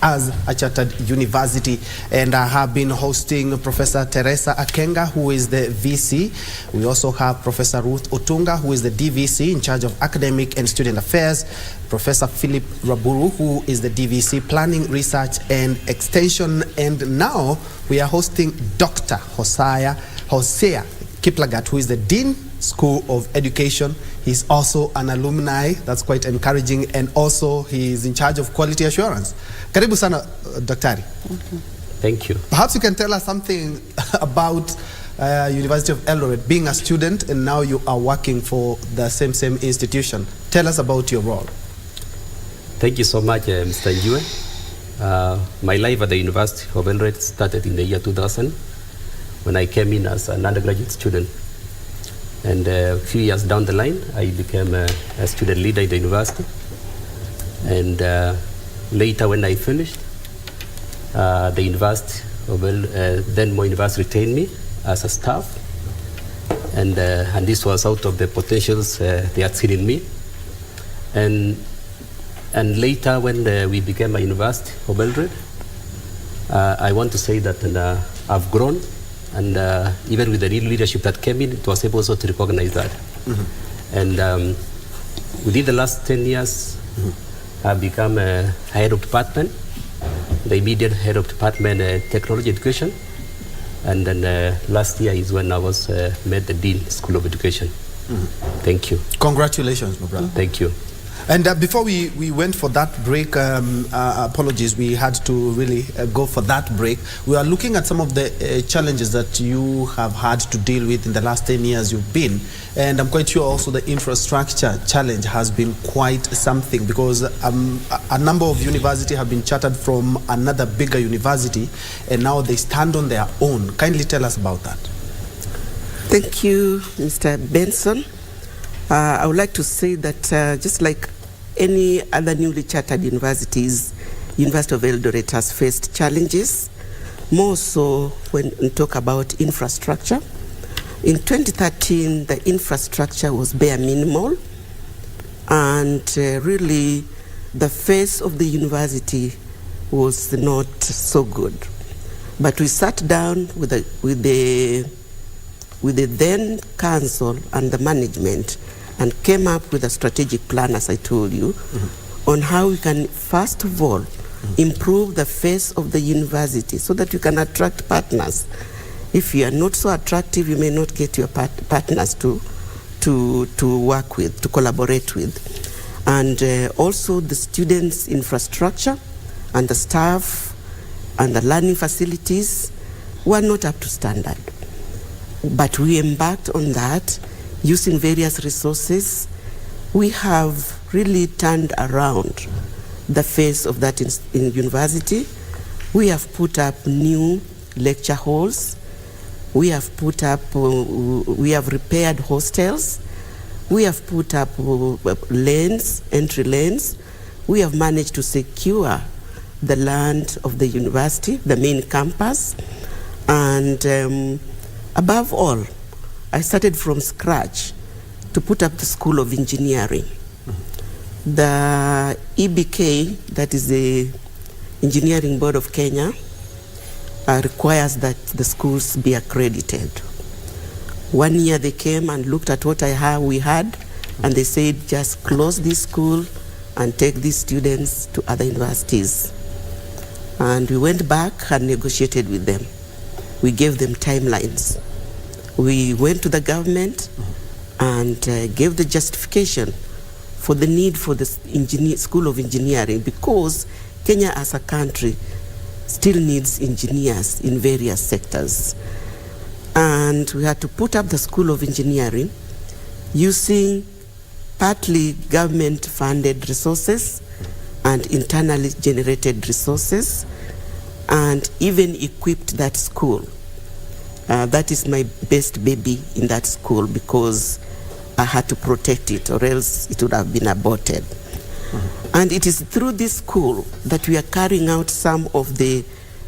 as a chartered university. And I have been hosting Professor Teresa Akenga, who is the VC. We also have Professor Ruth Otunga, who is the DVC in charge of academic and student affairs. Professor Philip Raburu, who is the DVC planning, research and extension. And now we are hosting Dr. Hosea Kiplagat, who is the Dean School of Education. He's also an alumni. That's quite encouraging. And also he's in charge of quality assurance. Karibu sana, Daktari. Thank you. Perhaps you can tell us something about University of Eldoret, being a student and now you are working for the same institution. Tell us about your role. Thank you so much, Mr. Njue. My life at the University of Eldoret started in the year 2000 when I came in as an undergraduate student. And a few years down the line, I became a student leader in the university. And later when I finished, the University of then more university retained me as a staff. And this was out of the potentials they had seen in me. And later when we became a University of Eldoret, I want to say that I've grown. And even with the new leadership that came in, it was able also to recognize that. And within the last 10 years, I've become a head of department, the immediate head of department, technology education. And then last year is when I was made the Dean School of Education. Thank you. Congratulations, my brother. Thank you. And before we went for that break, apologies, we had to really go for that break. We are looking at some of the challenges that you have had to deal with in the last 10 years you've been. And I'm quite sure also the infrastructure challenge has been quite something, because a number of universities have been chartered from another bigger university and now they stand on their own. Kindly tell us about that. Thank you, Mr. Benson. I would like to say that just like any other newly chartered universities, University of Eldoret has faced challenges, more so when we talk about infrastructure. In 2013, the infrastructure was bare minimal, and really the face of the university was not so good. But we sat down with the then council and the management and came up with a strategic plan, as I told you, on how we can, first of all, improve the face of the university so that you can attract partners. If you are not so attractive, you may not get your partners to work with, to collaborate with. And also the students' infrastructure and the staff and the learning facilities were not up to standard. But we embarked on that using various resources. We have really turned around the face of that in university. We have put up new lecture halls. We have put up, we have repaired hostels. We have put up lanes, entry lanes. We have managed to secure the land of the university, the main campus. And above all, I started from scratch to put up the School of Engineering. The EBK, that is the Engineering Board of Kenya, requires that the schools be accredited. 1 year they came and looked at what we had, and they said, just close this school and take these students to other universities. And we went back and negotiated with them. We gave them timelines. We went to the government and gave the justification for the need for the School of Engineering, because Kenya as a country still needs engineers in various sectors. And we had to put up the School of Engineering using partly government-funded resources, and internally generated resources, and even equipped that school. That is my best baby in that school, because I had to protect it, or else it would have been aborted. And it is through this school that we are carrying out some of the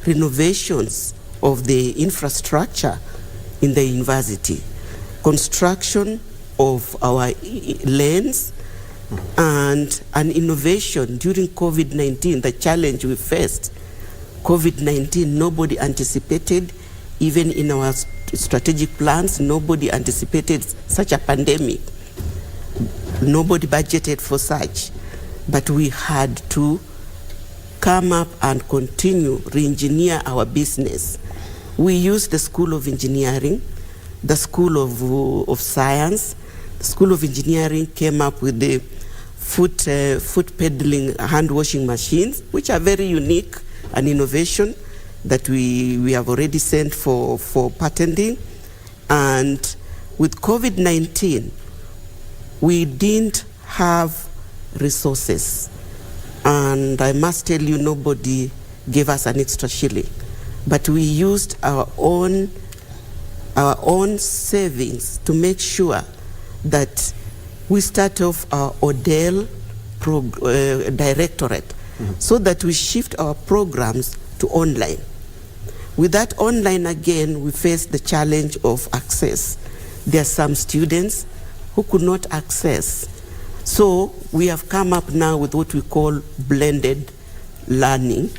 renovations of the infrastructure in the university, construction of our lanes, and an innovation during COVID-19, the challenge we faced. COVID-19, nobody anticipated, even in our strategic plans, nobody anticipated such a pandemic. Nobody budgeted for such, but we had to come up and continue re-engineer our business. We used the School of Engineering, the School of Science. The School of Engineering came up with the foot pedaling hand washing machines, which are very unique, an innovation that we have already sent for patenting. And with COVID-19, we didn't have resources. And I must tell you, nobody gave us an extra shilling. But we used our own savings to make sure that we start off our Odell directorate, so that we shift our programs to online. With that online, again, we faced the challenge of access. There are some students who could not access. So we have come up now with what we call blended learning.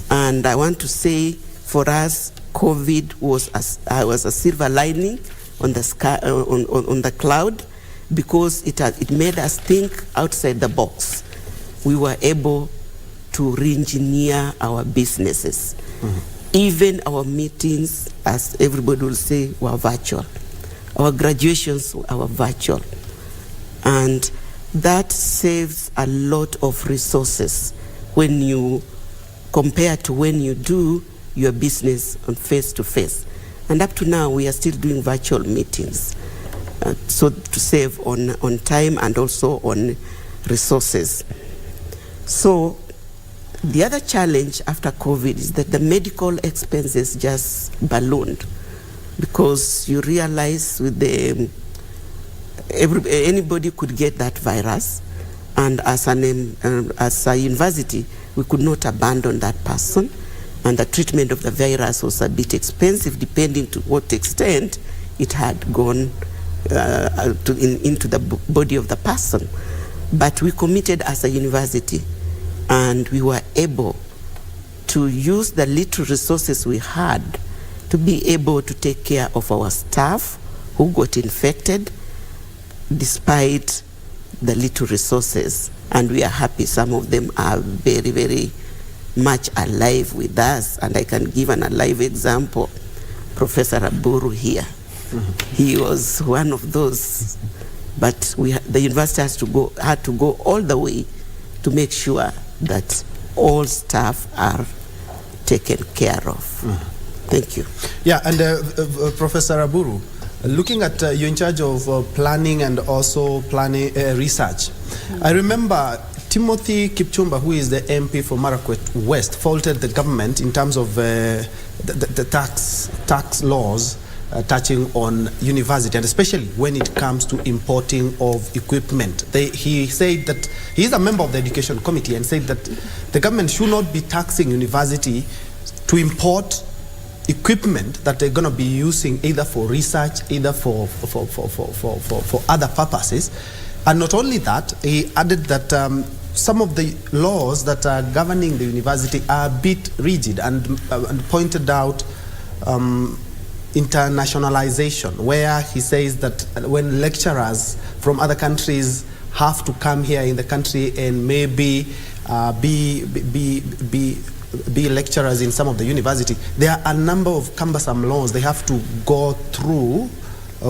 And I want to say, for us, COVID was a silver lining on the sky, on the cloud, because it made us think outside the box. We were able to re-engineer our businesses. Even our meetings, as everybody will say, were virtual. Our graduations were virtual. And that saves a lot of resources when you compare to when you do your business on face-to-face. And up to now, we are still doing virtual meetings, so to save on time and also on resources. So the other challenge after COVID is that the medical expenses just ballooned, because you realize with anybody could get that virus, and as a university, we could not abandon that person, and the treatment of the virus was a bit expensive, depending to what extent it had gone into the body of the person. But we committed as a university, and we were able to use the little resources we had to be able to take care of our staff who got infected despite the little resources. And we are happy some of them are very, very much alive with us. And I can give an alive example. Professor Raburu here. He was one of those. But the university had to go all the way to make sure that all staff are taken care of. Thank you. Yeah, and Professor Raburu, looking at you're in charge of planning and also planning research. I remember Timothy Kipchumba, who is the MP for Marakwet West, faulted the government in terms of the tax laws touching on university, and especially when it comes to importing of equipment. He said that he's a member of the education committee and said that the government should not be taxing university to import equipment that they're going to be using either for research, either for other purposes. And not only that, he added that some of the laws that are governing the university are a bit rigid, and pointed out internationalization, where he says that when lecturers from other countries have to come here in the country and maybe be lecturers in some of the university, there are a number of cumbersome laws they have to go through,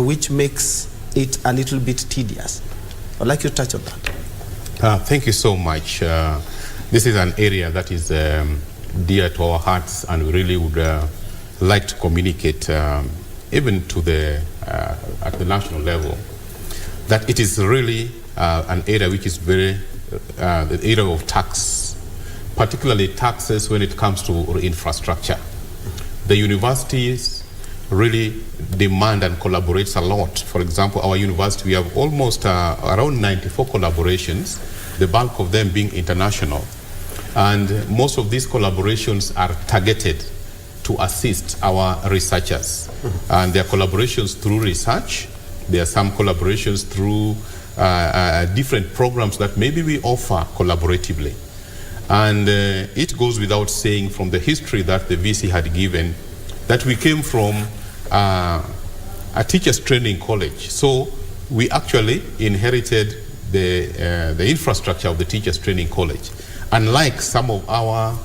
which makes it a little bit tedious. I'd like you to touch on that. Thank you so much. This is an area that is dear to our hearts, and we really would like to communicate even to at the national level that it is really an area which is very, the area of tax particularly taxes when it comes to infrastructure. The universities really demand and collaborates a lot. For example, our university, we have almost around 94 collaborations, the bulk of them being international. And most of these collaborations are targeted to assist our researchers. And there are collaborations through research. There are some collaborations through different programs that maybe we offer collaboratively. And it goes without saying from the history that the VC had given that we came from a teachers training college. So we actually inherited the infrastructure of the teachers training college. Unlike some of our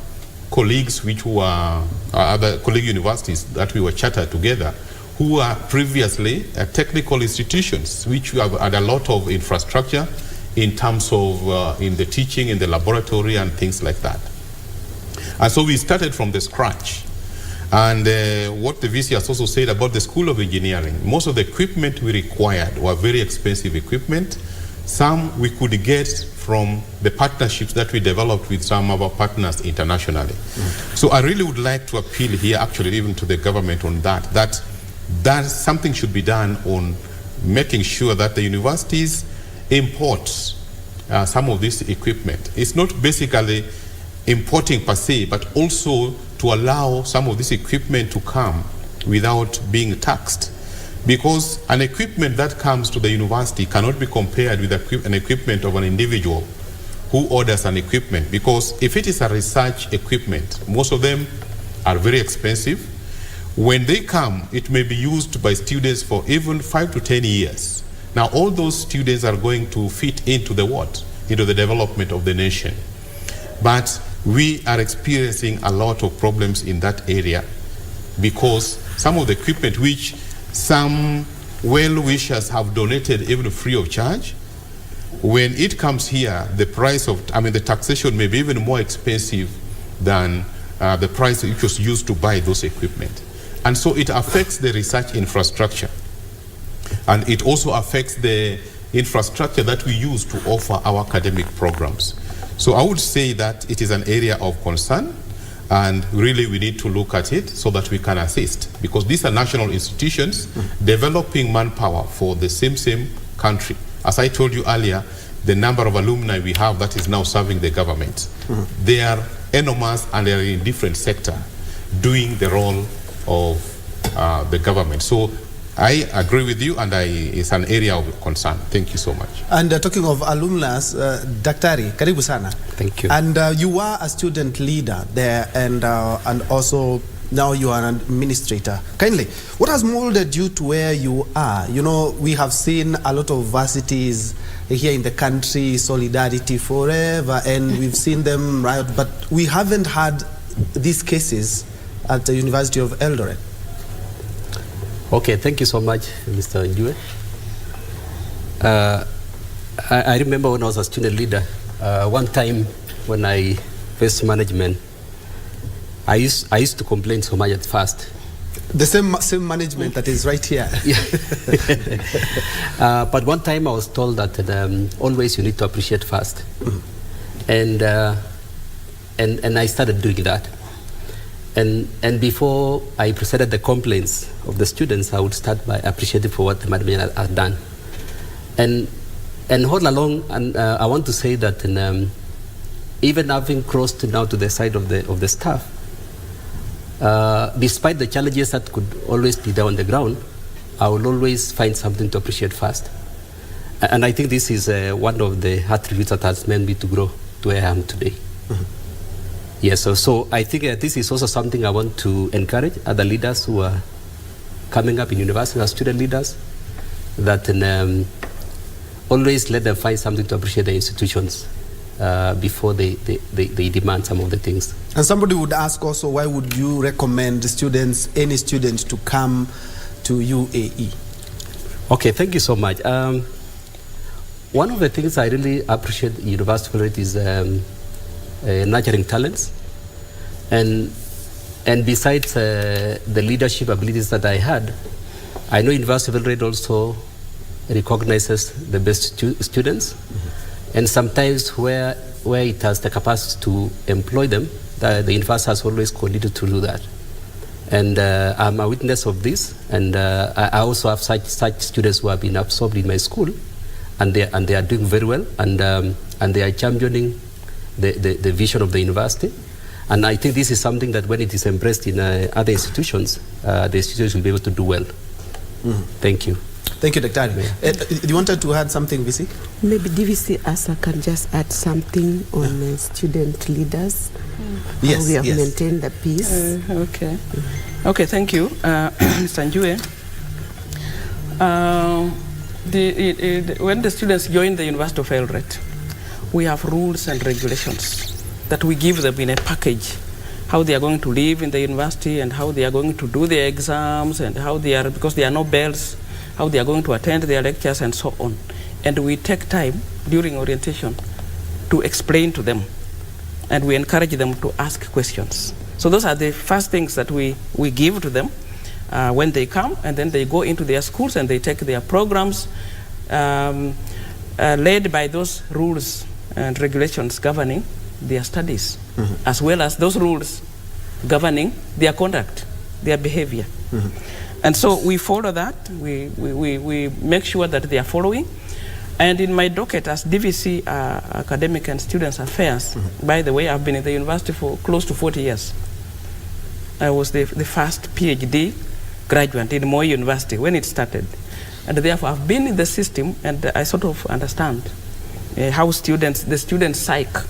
colleagues, which were other colleague universities that we were chartered together, who were previously technical institutions, which had a lot of infrastructure in terms of in the teaching, in the laboratory, and things like that. And so we started from the scratch. And what the VC has also said about the School of Engineering, most of the equipment we required were very expensive equipment. Some we could get from the partnerships that we developed with some of our partners internationally. So I really would like to appeal here, actually, even to the government on that something should be done on making sure that the universities import some of this equipment. It's not basically importing per se, but also to allow some of this equipment to come without being taxed. Because an equipment that comes to the university cannot be compared with an equipment of an individual who orders an equipment. Because if it is a research equipment, most of them are very expensive. When they come, it may be used by students for even 5 to 10 years. Now, all those students are going to fit into the what? Into the development of the nation. But we are experiencing a lot of problems in that area because some of the equipment which some well-wishers have donated even free of charge, when it comes here, the price of, the taxation may be even more expensive than the price which was used to buy those equipment. And so it affects the research infrastructure. And it also affects the infrastructure that we use to offer our academic programs. So I would say that it is an area of concern, and really we need to look at it so that we can assist, because these are national institutions developing manpower for the same country. As I told you earlier, the number of alumni we have that is now serving the government. They are enormous and they are in different sectors doing the role of the government. So I agree with you, and it's an area of concern. Thank you so much. And talking of alumnus, Daktari, karibu sana. Thank you. And you were a student leader there, and also now you are an administrator. Kindly, what has molded you to where you are? You know, we have seen a lot of varsities here in the country, Solidarity Forever, and we've seen them riot, but we haven't had these cases at the University of Eldoret. Okay, thank you so much, Mr. Njue. I remember when I was a student leader, one time when I faced management, I used to complain so much at first. The same management that is right here. But one time I was told that always you need to appreciate first. And I started doing that. And before I presented the complaints of the students, I would start by appreciating for what the management had done. And all along, and I want to say that even having crossed now to the side of the staff, despite the challenges that could always be there on the ground, I will always find something to appreciate first. And I think this is one of the attributes that has made me to grow to where I am today. Yes, so I think this is also something I want to encourage other leaders who are coming up in university as student leaders, that always let them find something to appreciate the institutions before they demand some of the things. And somebody would ask also, why would you recommend students, any student, to come to UAE? Okay, thank you so much. One of the things I really appreciate at University of Eldoret is nurturing talents, and besides the leadership abilities that I had, I know University of Eldoret also recognizes the best students, and sometimes where where it has the capacity to employ them, the university has always continued to do that. And I'm a witness of this, and I also have such students who have been absorbed in my school, and they are doing very well, and they are championing the vision of the university. And I think this is something that when it is embraced in other institutions, the institutions will be able to do well. Thank you. Thank you, Dr. You wanted to add something, VC? Maybe DVC ASA can just add something on student leaders. Yes, how we have maintained the peace. Okay. Okay, thank you, Mr. Njue. When the students join the University of Eldoret, we have rules and regulations that we give them in a package, how they are going to live in the university and how they are going to do their exams and how they are, because there are no bells, how they are going to attend their lectures and so on. And we take time during orientation to explain to them, and we encourage them to ask questions. So those are the first things that we give to them when they come, and then they go into their schools and they take their programs led by those rules and regulations governing their studies, as well as those rules governing their conduct, their behavior. And so we follow that, we make sure that they are following. And in my docket as DVC Academic and Students Affairs, by the way, I've been in the university for close to 40 years. I was the first PhD graduate in Moi University when it started. And therefore I've been in the system, and I sort of understand how the student psyche.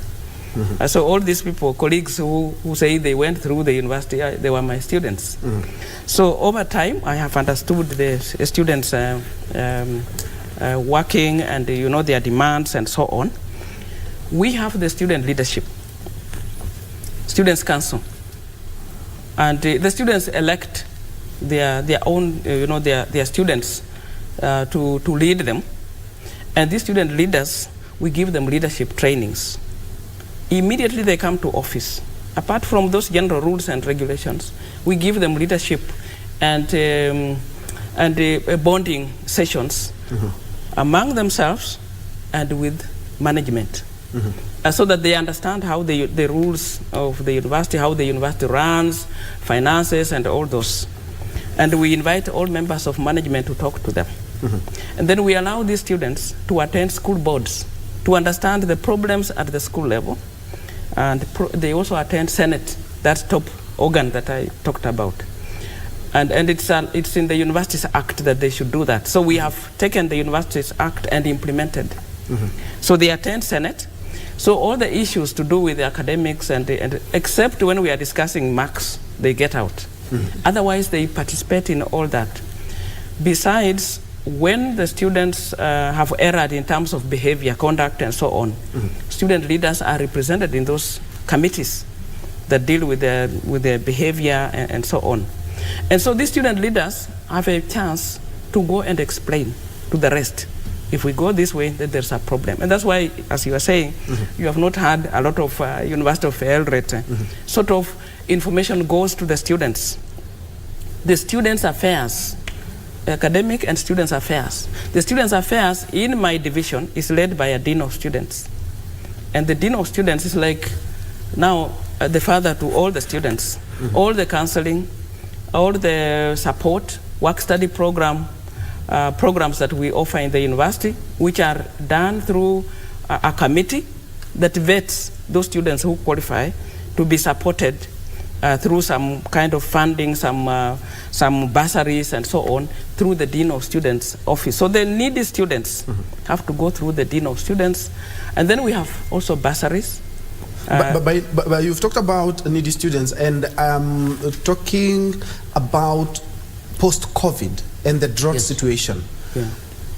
So all these people, colleagues who say they went through the university, they were my students. So over time, I have understood the students working and their demands and so on. We have the student leadership, students council, and the students elect their own, their students to lead them. And these student leaders, we give them leadership trainings. Immediately they come to office. Apart from those general rules and regulations, we give them leadership and bonding sessions among themselves and with management, so that they understand how the rules of the university, how the university runs, finances, and all those. And we invite all members of management to talk to them. And then we allow these students to attend school boards to understand the problems at the school level. And they also attend Senate, that top organ that I talked about. And it's in the Universities Act that they should do that. So we have taken the Universities Act and implemented. So they attend Senate. So all the issues to do with the academics, and except when we are discussing marks, they get out. Otherwise, they participate in all that. Besides, when the students have erred in terms of behavior, conduct, and so on, student leaders are represented in those committees that deal with their behavior and so on. And so these student leaders have a chance to go and explain to the rest. If we go this way, then there's a problem. And that's why, as you were saying, you have not had a lot of University of Eldoret sort of information goes to the students. The students' affairs, academic and students' affairs. The students' affairs in my division is led by a dean of students. And the dean of students is like now the father to all the students, all the counseling, all the support, work-study programs that we offer in the university, which are done through a committee that vets those students who qualify to be supported through some kind of funding, some bursaries and so on, through the Dean of Students office. So the needy students have to go through the Dean of Students. And then we have also bursaries. But you've talked about needy students, and talking about post-COVID and the drought situation.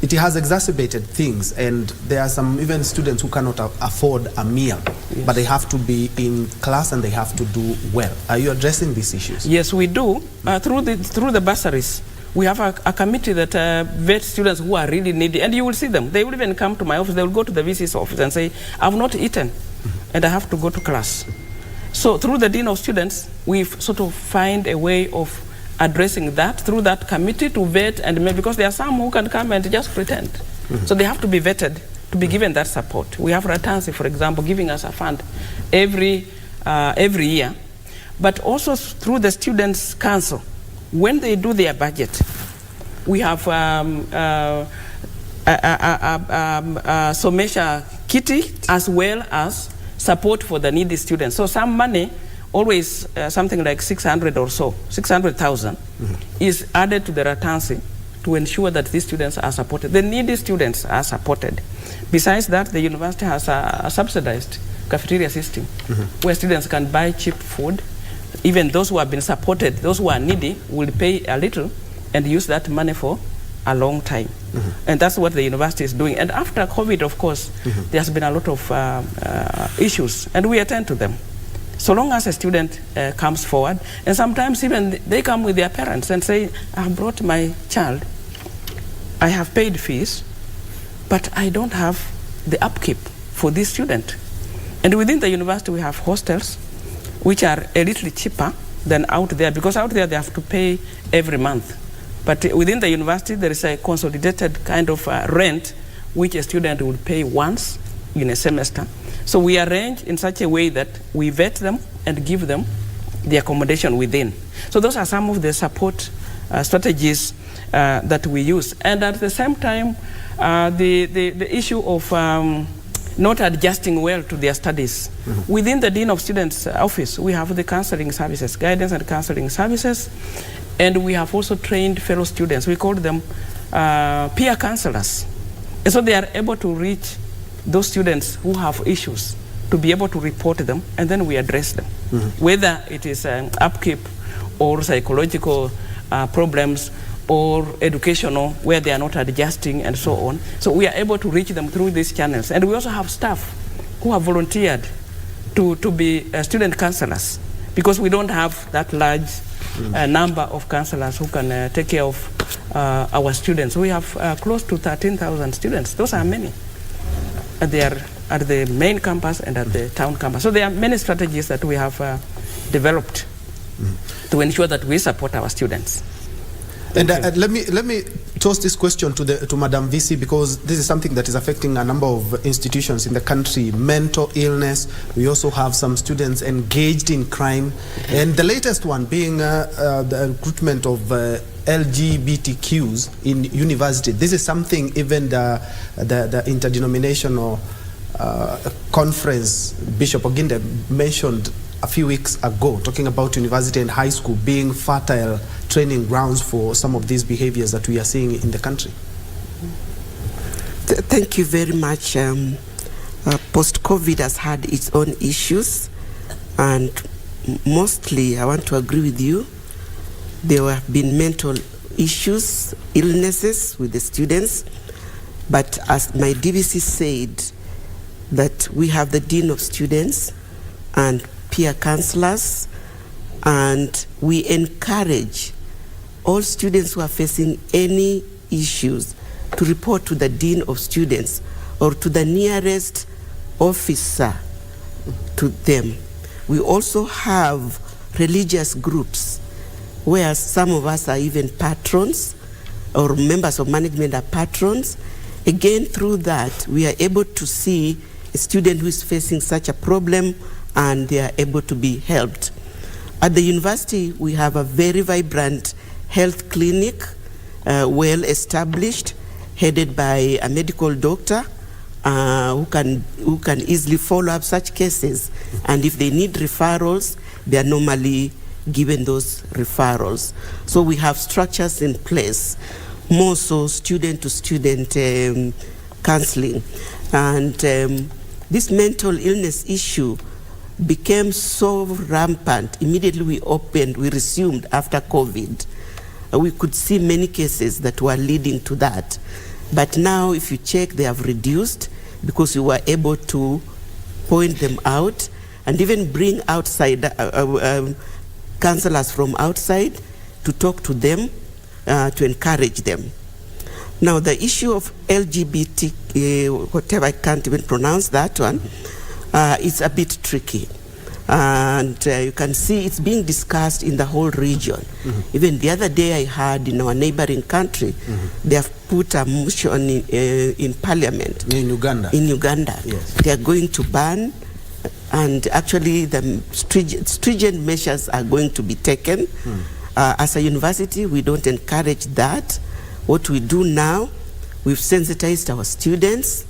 It has exacerbated things, and there are some even students who cannot afford a meal, but they have to be in class and they have to do well. Are you addressing these issues? Yes, we do. Through the bursaries, we have a committee that vets students who are really needy, and you will see them. They will even come to my office. They will go to the VC's office and say, I've not eaten, and I have to go to class. So through the Dean of Students, we sort of find a way of addressing that through that committee to vet, and because there are some who can come and just pretend. So they have to be vetted to be given that support. We have Ratansi, for example, giving us a fund every year, but also through the Students' Council. When they do their budget, we have Somesha Kitty as well as support for the needy students. So some money, always something like 600 or so, 600,000 is added to the Ratansi to ensure that these students are supported. The needy students are supported. Besides that, the university has a subsidized cafeteria system where students can buy cheap food. Even those who have been supported, those who are needy, will pay a little and use that money for a long time. And that's what the university is doing. And after COVID, of course, there's been a lot of issues, and we attend to them. So long as a student comes forward, and sometimes even they come with their parents and say, I have brought my child, I have paid fees, but I don't have the upkeep for this student. And within the university, we have hostels, which are a little cheaper than out there, because out there they have to pay every month. But within the university, there is a consolidated kind of rent, which a student will pay once in a semester. So we arrange in such a way that we vet them and give them the accommodation within. So those are some of the support strategies that we use. And at the same time, the issue of not adjusting well to their studies. Within the Dean of Students' office, we have the counseling services, guidance and counseling services, and we have also trained fellow students. We call them peer counselors. And so they are able to reach those students who have issues, to be able to report them, and then we address them. Whether it is upkeep or psychological problems or educational, where they are not adjusting and so on. So we are able to reach them through these channels. And we also have staff who have volunteered to be student counselors, because we don't have that large number of counselors who can take care of our students. We have close to 13,000 students. Those are many. They are at the main campus and at the town campus. So there are many strategies that we have developed to ensure that we support our students. And let me toss this question to Madam VC, because this is something that is affecting a number of institutions in the country. Mental illness. We also have some students engaged in crime, and the latest one being the recruitment of LGBTQs in university. This is something even the interdenominational conference, Bishop Oginde mentioned a few weeks ago, talking about university and high school being fertile training grounds for some of these behaviors that we are seeing in the country. Thank you very much. Post-COVID has had its own issues, and mostly I want to agree with you. There have been mental issues, illnesses with the students, but as my DBC said, that we have the Dean of Students and peer counselors, and we encourage all students who are facing any issues to report to the Dean of Students or to the nearest officer to them. We also have religious groups where some of us are even patrons, or members of management are patrons. Again, through that, we are able to see a student who is facing such a problem, and they are able to be helped. At the university, we have a very vibrant health clinic, well established, headed by a medical doctor who can easily follow up such cases. And if they need referrals, they are normally given those referrals. So we have structures in place, more so student-to-student counseling. And this mental illness issue became so rampant. Immediately we resumed after COVID. We could see many cases that were leading to that. But now if you check, they have reduced, because we were able to point them out and even bring outside counselors from outside to talk to them, to encourage them. Now the issue of LGBT, whatever, I can't even pronounce that one, it's a bit tricky. And you can see it's being discussed in the whole region. Even the other day I heard in our neighboring country, they have put a motion in parliament. In Uganda? In Uganda. Yes. They are going to ban, and actually the stringent measures are going to be taken. As a university, we don't encourage that. What we do now, we've sensitized our students.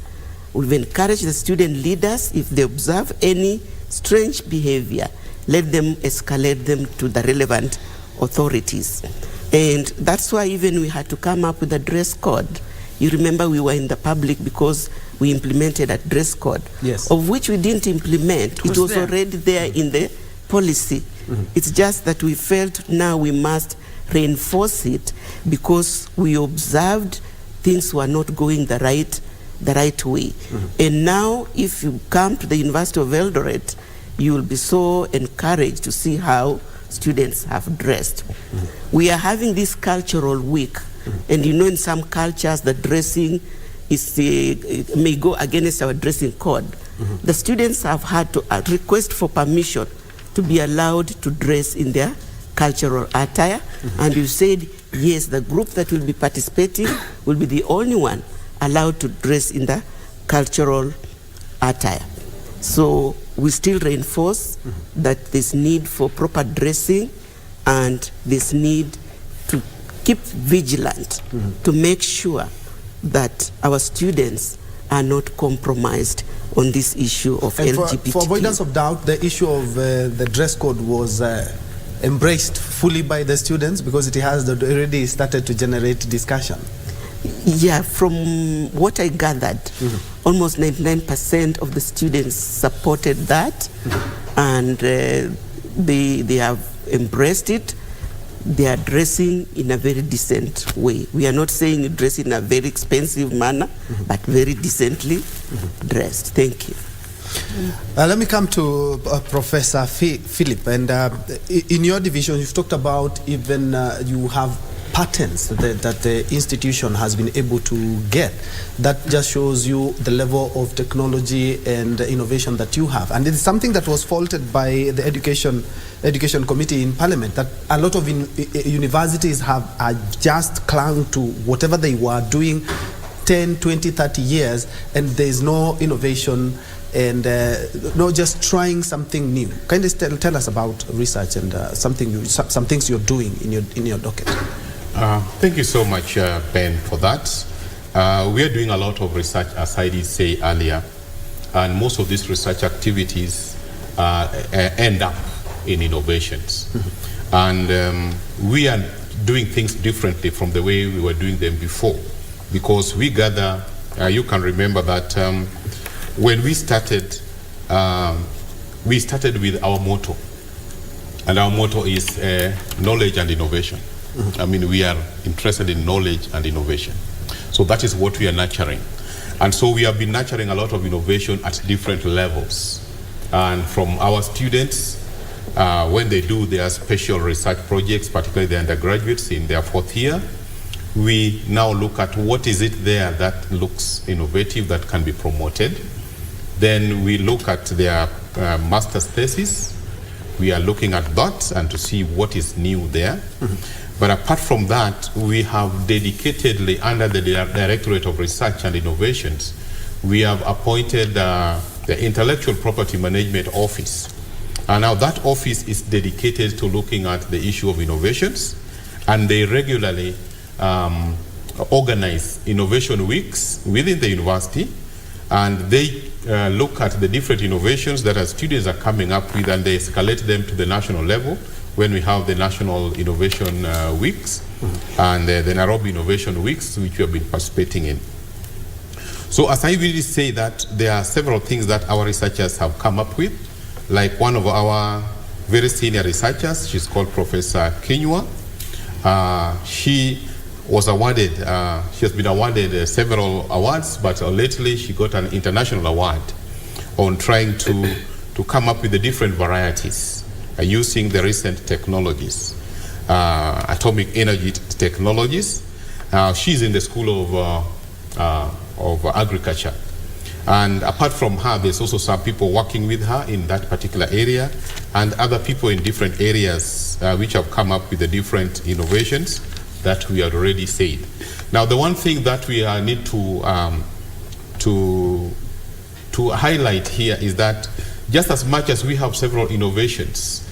We've encouraged the student leaders, if they observe any strange behavior, let them escalate them to the relevant authorities. And that's why even we had to come up with a dress code. You remember we were in the public because we implemented a dress code, yes, of which we didn't implement. It was already there in the policy. It's just that we felt now we must reinforce it because we observed things were not going the right way. And now if you come to the University of Eldoret, you will be so encouraged to see how students have dressed. We are having this cultural week, and you know in some cultures the dressing is may go against our dressing code. The students have had to request for permission to be allowed to dress in their cultural attire, and you said yes, the group that will be participating will be the only one allowed to dress in the cultural attire. So we still reinforce that there's need for proper dressing, and there's need to keep vigilant to make sure that our students are not compromised on this issue of LGBTQ. For avoidance of doubt, the issue of the dress code was embraced fully by the students because it has already started to generate discussion. Yeah, from what I gathered, almost 99% of the students supported that, and they have embraced it. They are dressing in a very decent way. We are not saying you dress in a very expensive manner, but very decently dressed. Thank you. Let me come to Professor Philip. And in your division, you've talked about even you have patents that the institution has been able to get. That just shows you the level of technology and innovation that you have. And it's something that was faulted by the Education Committee in Parliament, that a lot of universities are just clung to whatever they were doing 10, 20, 30 years, and there's no innovation and not just trying something new. Can you tell us about research and some things you're doing in your docket? Thank you so much, Ben, for that. We are doing a lot of research, as I did say earlier, and most of these research activities end up in innovations. And we are doing things differently from the way we were doing them before, because we gather, you can remember that when we started with our motto, and our motto is knowledge and innovation. I mean, we are interested in knowledge and innovation. So that is what we are nurturing. And so we have been nurturing a lot of innovation at different levels. And from our students, when they do their special research projects, particularly the undergraduates in their 4th year, we now look at what is it there that looks innovative, that can be promoted. Then we look at their master's thesis. We are looking at that and to see what is new there. But apart from that, we have dedicatedly, under the Directorate of Research and Innovations, we have appointed the Intellectual Property Management Office. And now that office is dedicated to looking at the issue of innovations, and they regularly organize innovation weeks within the university, and they look at the different innovations that our students are coming up with, and they escalate them to the national level when we have the National Innovation Weeks and the Nairobi Innovation Weeks, which we have been participating in. So as I really say that there are several things that our researchers have come up with, like one of our very senior researchers, she's called Professor Njue. She was awarded, she has been awarded several awards, but lately she got an international award on trying to come up with the different varieties using the recent technologies, atomic energy technologies. She's in the School of Agriculture. And apart from her, there's also some people working with her in that particular area, and other people in different areas which have come up with the different innovations that we had already said. Now, the one thing that we need to highlight here is that just as much as we have several innovations,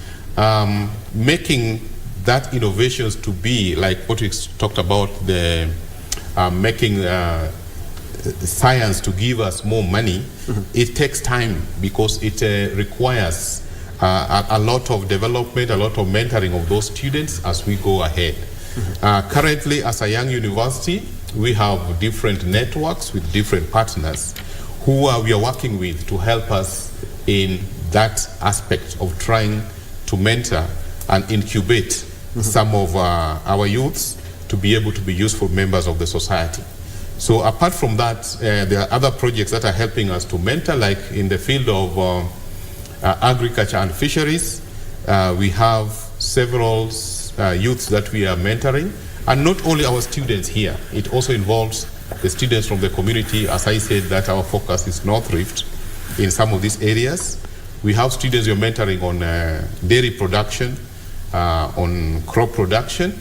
making that innovations to be like what we talked about, the making science to give us more money, it takes time because it requires a lot of development, a lot of mentoring of those students as we go ahead. Currently, as a young university, we have different networks with different partners who we are working with to help us in that aspect of trying to mentor and incubate some of our youths to be able to be useful members of the society. So apart from that, there are other projects that are helping us to mentor, like in the field of agriculture and fisheries. We have several youths that we are mentoring, and not only our students here, it also involves the students from the community. As I said, that our focus is North Rift in some of these areas. We have students we are mentoring on dairy production, on crop production,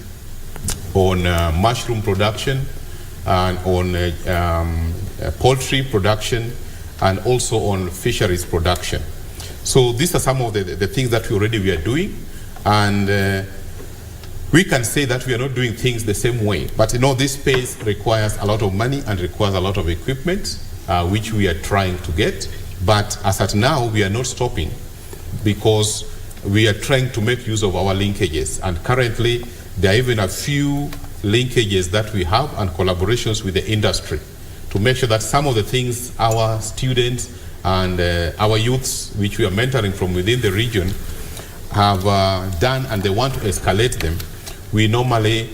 on mushroom production, and on poultry production, and also on fisheries production. So these are some of the things that we are doing, and we can say that we are not doing things the same way, but this space requires a lot of money and requires a lot of equipment, which we are trying to get. But as at now, we are not stopping because we are trying to make use of our linkages. And currently, there are even a few linkages that we have and collaborations with the industry to make sure that some of the things our students and our youths, which we are mentoring from within the region, have done and they want to escalate them, we normally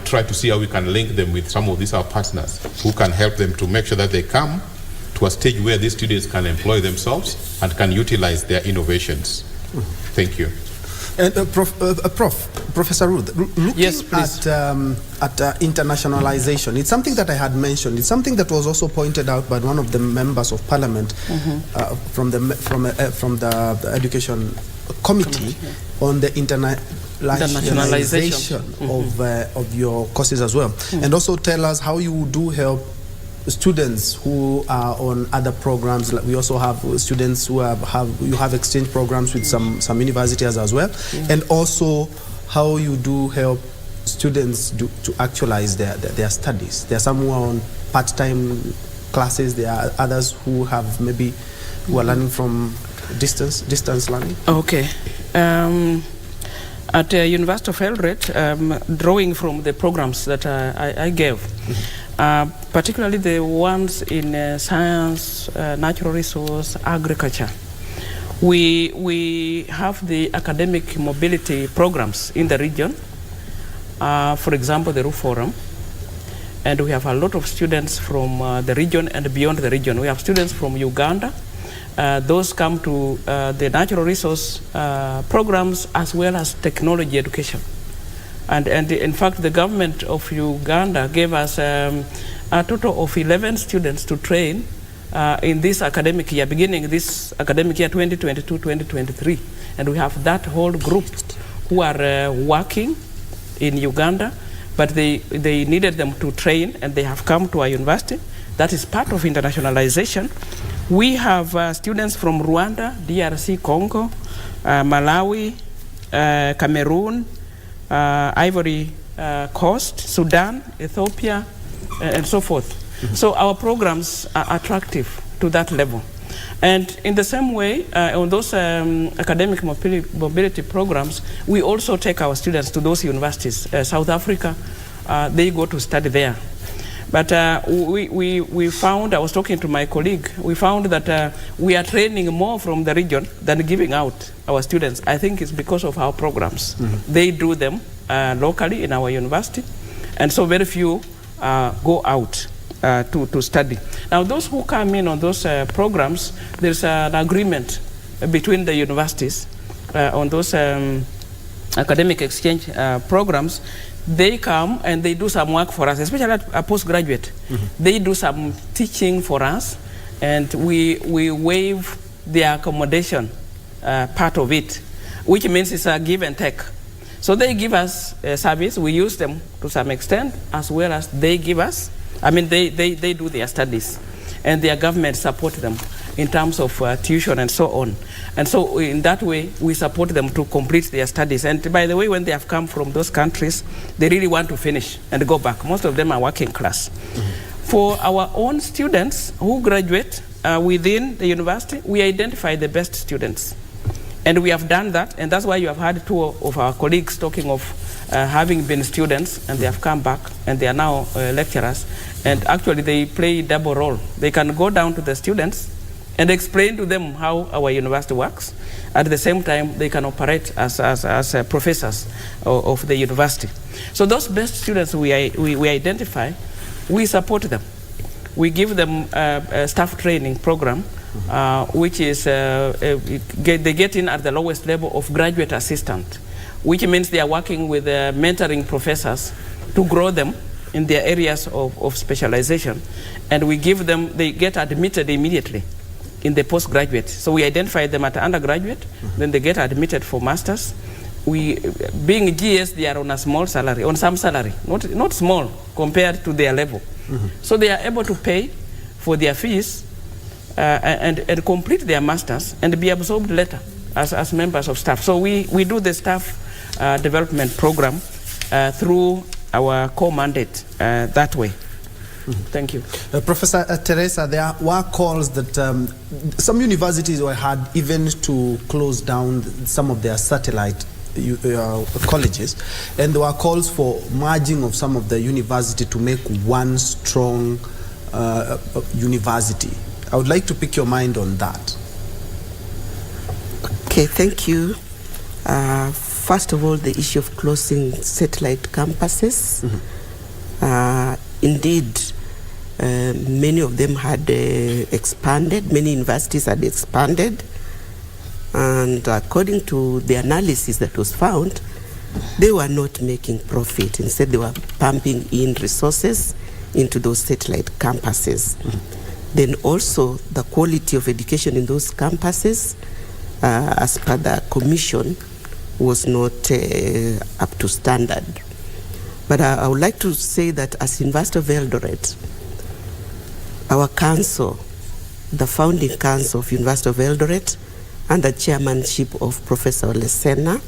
try to see how we can link them with some of these our partners who can help them to make sure that they come to a stage where these students can employ themselves and can utilize their innovations. Thank you. And Professor Ruth, looking yes, at internationalization, it's something that I had mentioned. It's something that was also pointed out by one of the members of Parliament from the Education Committee on the internationalization of your courses as well, and also tell us how you do help students who are on other programs. We also have students who have exchange programs with some universities as well, and also how you do help students to actualize their studies. There are some who are on part-time classes. There are others who are learning from distance learning. Okay. At the University of Eldoret, drawing from the programs that I gave, particularly the ones in science, natural resource, agriculture, we have the academic mobility programs in the region. For example, the Ruth Forum, and we have a lot of students from the region and beyond the region. We have students from Uganda. Those come to the natural resource programs as well as technology education. And in fact, the government of Uganda gave us a total of 11 students to train in this academic year, beginning this academic year 2022-2023. And we have that whole group who are working in Uganda, but they needed them to train, and they have come to our university. That is part of internationalization. We have students from Rwanda, DRC, Congo, Malawi, Cameroon, Ivory Coast, Sudan, Ethiopia, and so forth. So our programs are attractive to that level. And in the same way, on those academic mobility programs, we also take our students to those universities. South Africa, they go to study there. But we found, I was talking to my colleague, we found that we are training more from the region than giving out our students. I think it's because of our programs. They do them locally in our university, and so very few go out to study. Now, those who come in on those programs, there's an agreement between the universities on those academic exchange programs. They come and they do some work for us, especially a postgraduate. They do some teaching for us, and we waive the accommodation part of it, which means it's a give and take. So they give us a service, we use them to some extent, as well as they give us, they do their studies, and their government support them in terms of tuition and so on. And so in that way, we support them to complete their studies. And by the way, when they have come from those countries, they really want to finish and go back. Most of them are working class. For our own students who graduate within the university, we identify the best students. And we have done that, and that's why you have heard two of our colleagues talking of having been students, and they have come back, and they are now lecturers. And actually, they play double role. They can go down to the students and explain to them how our university works. At the same time, they can operate as professors of the university. So those best students we identify, we support them. We give them a staff training program, which is, they get in at the lowest level of graduate assistant, which means they are working with mentoring professors to grow them in their areas of specialization. And we give them, they get admitted immediately in the postgraduate. So we identify them at undergraduate, then they get admitted for masters. Being GS, they are on a small salary, on some salary, not small compared to their level. So they are able to pay for their fees and complete their masters and be absorbed later as members of staff. So we do the staff development program through our core mandate that way. Thank you. Professor Teresa, there were calls that some universities were had even to close down some of their satellite colleges, and there were calls for merging of some of the university to make one strong university. I would like to pick your mind on that. Okay, thank you. First of all, the issue of closing satellite campuses. Indeed, many of them had expanded, many universities had expanded, and according to the analysis that was found, they were not making profit. Instead, they were pumping in resources into those satellite campuses. Then also, the quality of education in those campuses, as per the commission, was not up to standard. But I would like to say that as University of Eldoret, our council, the founding council of University of Eldoret, under chairmanship of Professor Olesena,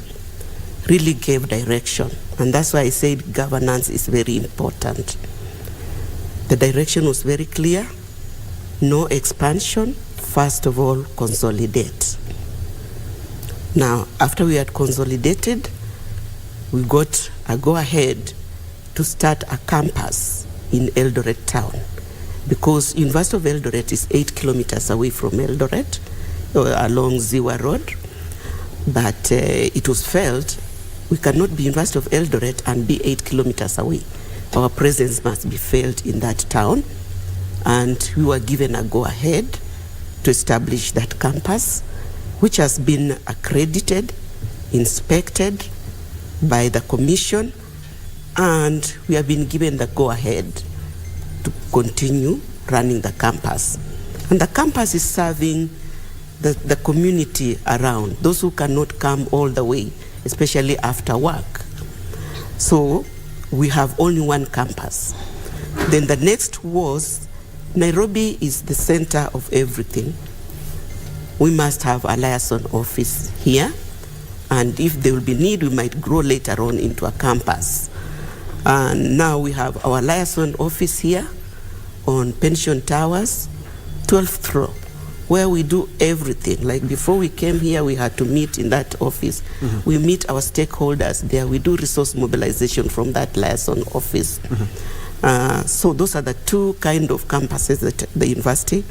really gave direction. And that's why I said governance is very important. The direction was very clear. No expansion. First of all, consolidate. Now, after we had consolidated, we got a go-ahead to start a campus in Eldoret town, because University of Eldoret is 8 kilometers away from Eldoret, along Ziwa Road. But it was felt we cannot be University of Eldoret and be 8 kilometers away. Our presence must be felt in that town. And we were given a go-ahead to establish that campus, which has been accredited, inspected by the commission, and we have been given the go-ahead to continue running the campus. And the campus is serving the community around, those who cannot come all the way, especially after work. So we have only one campus. Then the next was, Nairobi is the center of everything. We must have a liaison office here, and if there will be need, we might grow later on into a campus. And now we have our liaison office here on Pension Towers, 12th floor, where we do everything. Like before we came here, we had to meet in that office. We meet our stakeholders there. We do resource mobilization from that liaison office. So those are the two kind of campuses that the university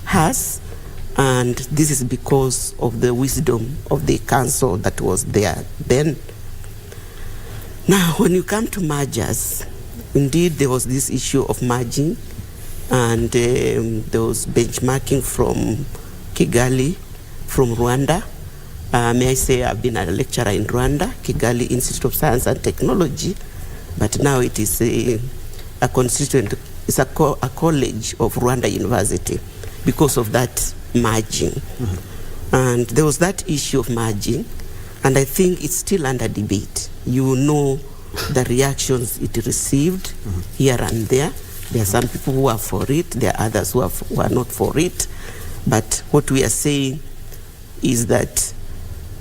has. And this is because of the wisdom of the council that was there then. Now, when you come to mergers, indeed there was this issue of merging, and there was benchmarking from Kigali, from Rwanda. May I say I've been a lecturer in Rwanda, Kigali Institute of Science and Technology, but now it is a constituent, it's a college of Rwanda University. because of that merging. And there was that issue of merging, and I think it's still under debate. You know the reactions it received here and there. There are some people who are for it, there are others who are not for it. But what we are saying is that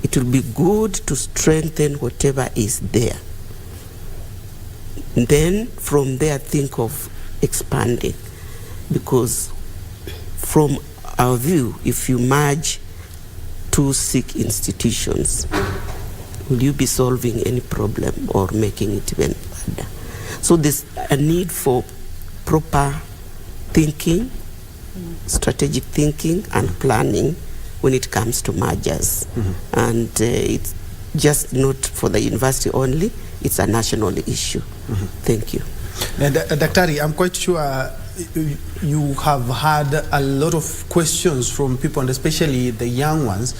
it will be good to strengthen whatever is there. Then from there think of expanding, because from our view, if you merge two sick institutions, will you be solving any problem or making it even harder? So there's a need for proper thinking, strategic thinking and planning when it comes to mergers. And it's just not for the university only, it's a national issue. Thank you. And Daktari, I'm quite sure you have had a lot of questions from people, and especially the young ones,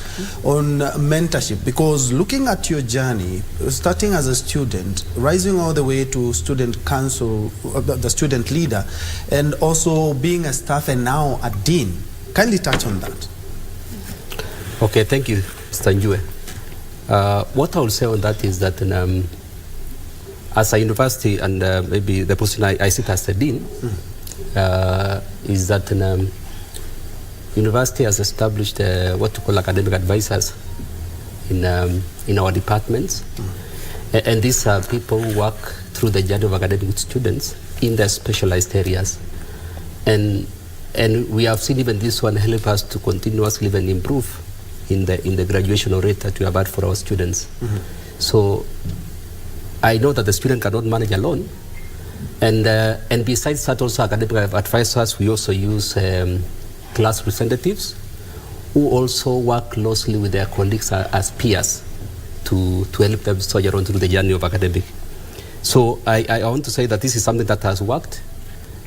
on mentorship, because looking at your journey, starting as a student, rising all the way to student council, the student leader, and also being a staff and now a dean. Kindly touch on that. Okay, thank you, Mr. Njue. What I will say on that is that as a university, and maybe the position I sit as the dean, is that university has established what we call academic advisors in our departments. And these are people who work through the journey of academic students in their specialized areas. And we have seen even this one help us to continuously even improve in the graduation rate that we have had for our students. So I know that the student cannot manage alone. And besides that, also academic advisors, we also use class representatives who also work closely with their colleagues as peers to help them soldier on through the journey of academic. So I want to say that this is something that has worked.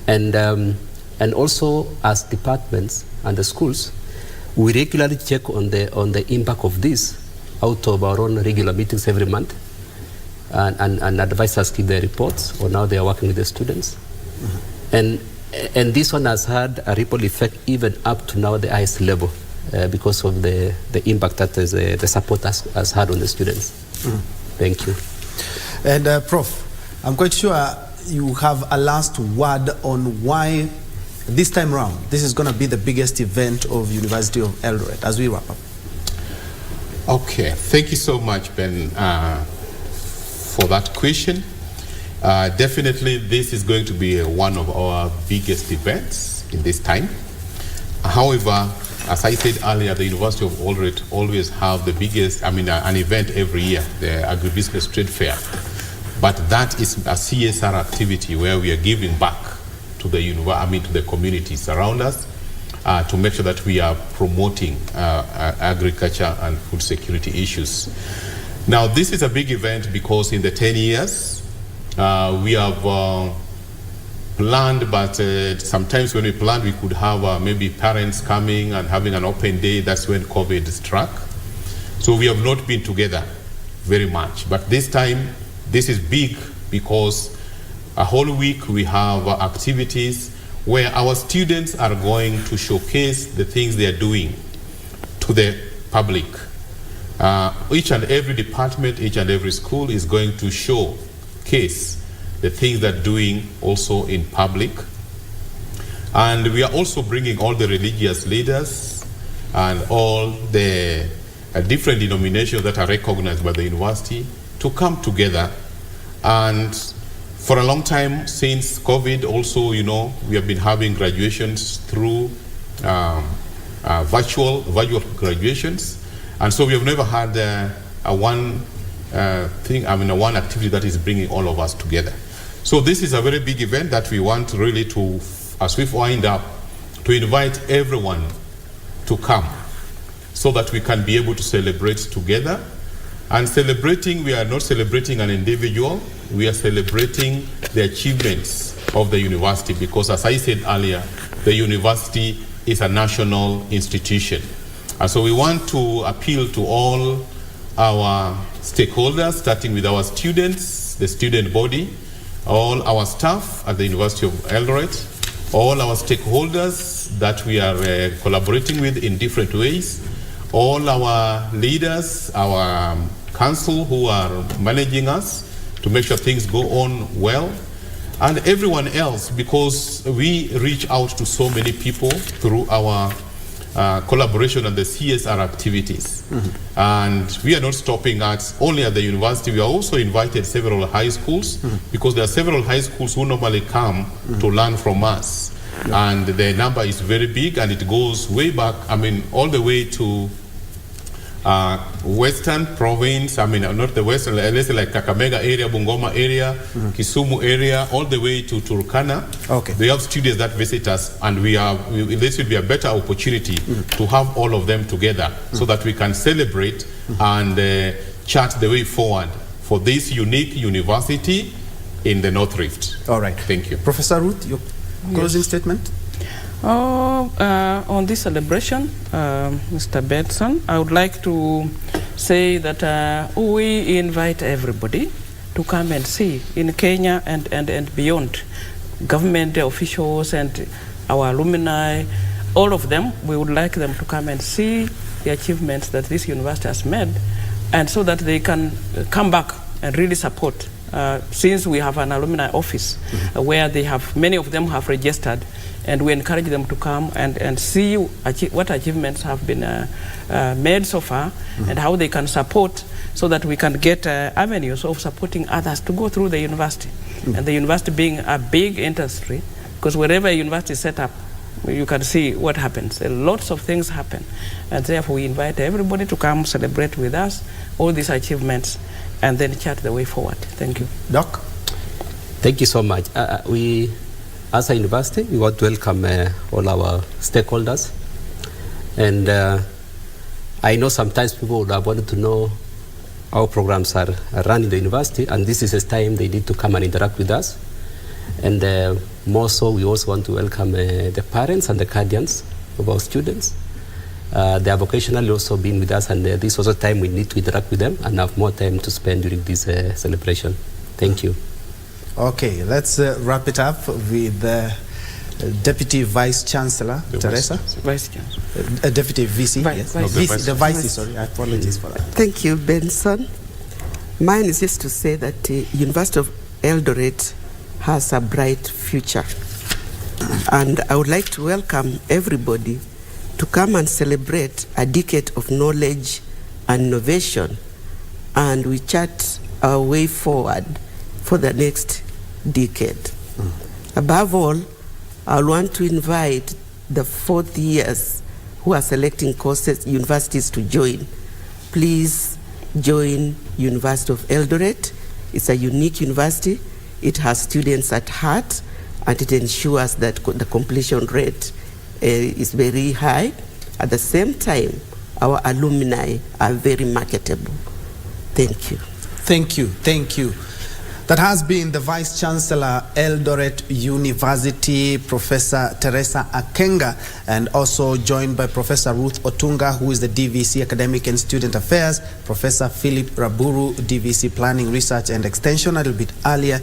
And also as departments and the schools, we regularly check on the impact of this out of our own regular meetings every month. And advisors give their reports on how they are working with the students. And this one has had a ripple effect even up to now the highest level because of the impact that the support has had on the students. Thank you. And Prof, I'm quite sure you have a last word on why this time around this is going to be the biggest event of University of Eldoret as we wrap up. Okay, thank you so much, Ben, for that question. Definitely this is going to be one of our biggest events in this time. However, as I said earlier, the University of Eldoret always have the biggest, an event every year, the Agribusiness Trade Fair. But that is a CSR activity where we are giving back to the to the communities around us to make sure that we are promoting agriculture and food security issues. Now, this is a big event because in the 10 years, we have planned, but sometimes when we planned, we could have maybe parents coming and having an open day. That's when COVID struck. So we have not been together very much. But this time, this is big because a whole week we have activities where our students are going to showcase the things they are doing to the public. Each and every department, each and every school is going to showcase the things they're doing also in public. And we are also bringing all the religious leaders and all the different denominations that are recognized by the university to come together. And for a long time since COVID also, we have been having graduations through virtual graduations. And so we have never had one activity that is bringing all of us together. So this is a very big event that we want really to, as we wind up, to invite everyone to come so that we can be able to celebrate together. And celebrating, we are not celebrating an individual, we are celebrating the achievements of the university because, as I said earlier, the university is a national institution. And so we want to appeal to all our stakeholders, starting with our students, the student body, all our staff at the University of Eldoret, all our stakeholders that we are collaborating with in different ways, all our leaders, our council who are managing us to make sure things go on well, and everyone else, because we reach out to so many people through our collaboration and the CSR activities. And we are not stopping only at the university. We are also invited several high schools because there are several high schools who normally come to learn from us. And the number is very big, and it goes way back, all the way to Western Province, not the Western, let's say like Kakamega area, Bungoma area, Kisumu area, all the way to Turkana. Okay. They have students that visit us, and this will be a better opportunity to have all of them together so that we can celebrate and chart the way forward for this unique university in the North Rift. All right. Thank you. Professor Ruth, your closing statement? On this celebration, Mr. Benson, I would like to say that we invite everybody to come and see in Kenya and beyond. Government officials and our alumni, all of them, we would like them to come and see the achievements that this university has made, and so that they can come back and really support. Since we have an alumni office where many of them have registered, and we encourage them to come and see what achievements have been made so far and how they can support, so that we can get avenues of supporting others to go through the university. And the university being a big industry, because wherever a university is set up, you can see what happens. Lots of things happen. And therefore we invite everybody to come celebrate with us all these achievements and then chart the way forward. Thank you. Doc? Thank you so much. As a university, we want to welcome all our stakeholders. And I know sometimes people would have wanted to know how programs are run in the university, and this is a time they need to come and interact with us. And more so, we also want to welcome the parents and the guardians of our students. They have occasionally also been with us, and this was a time we need to interact with them and have more time to spend during this celebration. Thank you. Okay, let's wrap it up with the Deputy Vice-Chancellor, Teresa. Vice-Chancellor. Deputy VC, yes. The Vice, sorry, I apologize for that. Thank you, Benson. Mine is just to say that the University of Eldoret has a bright future. And I would like to welcome everybody to come and celebrate a decade of knowledge and innovation, and we chart our way forward for the next decade. Above all, I want to invite the fourth years who are selecting courses, universities to join. Please join University of Eldoret. It's a unique university. It has students at heart, and it ensures that the completion rate is very high. At the same time, our alumni are very marketable. Thank you. Thank you. Thank you. That has been the Vice-Chancellor, Eldoret University, Professor Teresa Akenga, and also joined by Professor Ruth Otunga, who is the DVC Academic and Student Affairs, Professor Philip Raburu, DVC Planning, Research and Extension. A little bit earlier,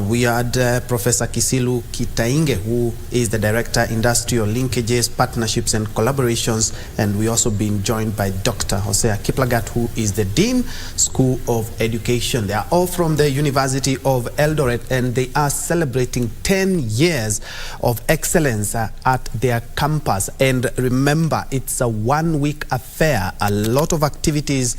we had Professor Kisilu Kitainge, who is the Director, Industrial Linkages, Partnerships and Collaborations, and we also been joined by Dr. Hosea Kiplagat, who is the Dean, School of Education. They are all from the University of Eldoret, and they are celebrating 10 years of excellence at their campus. And remember, it's a one-week affair, a lot of activities,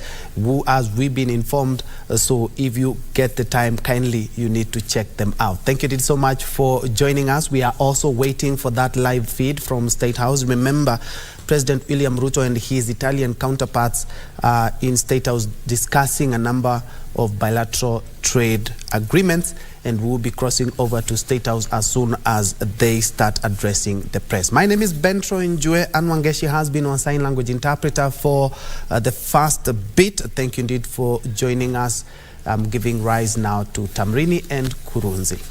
as we've been informed. So if you get the time, kindly, you need to check them out. Thank you so much for joining us. We are also waiting for that live feed from State House. Remember, President William Ruto and his Italian counterparts are in State House discussing a number of bilateral trade agreements, and we'll be crossing over to State House as soon as they start addressing the press. My name is Njue. Anwangeshi has been on sign language interpreter for the first bit. Thank you indeed for joining us. I'm giving rise now to Tamrini and Kurunzi.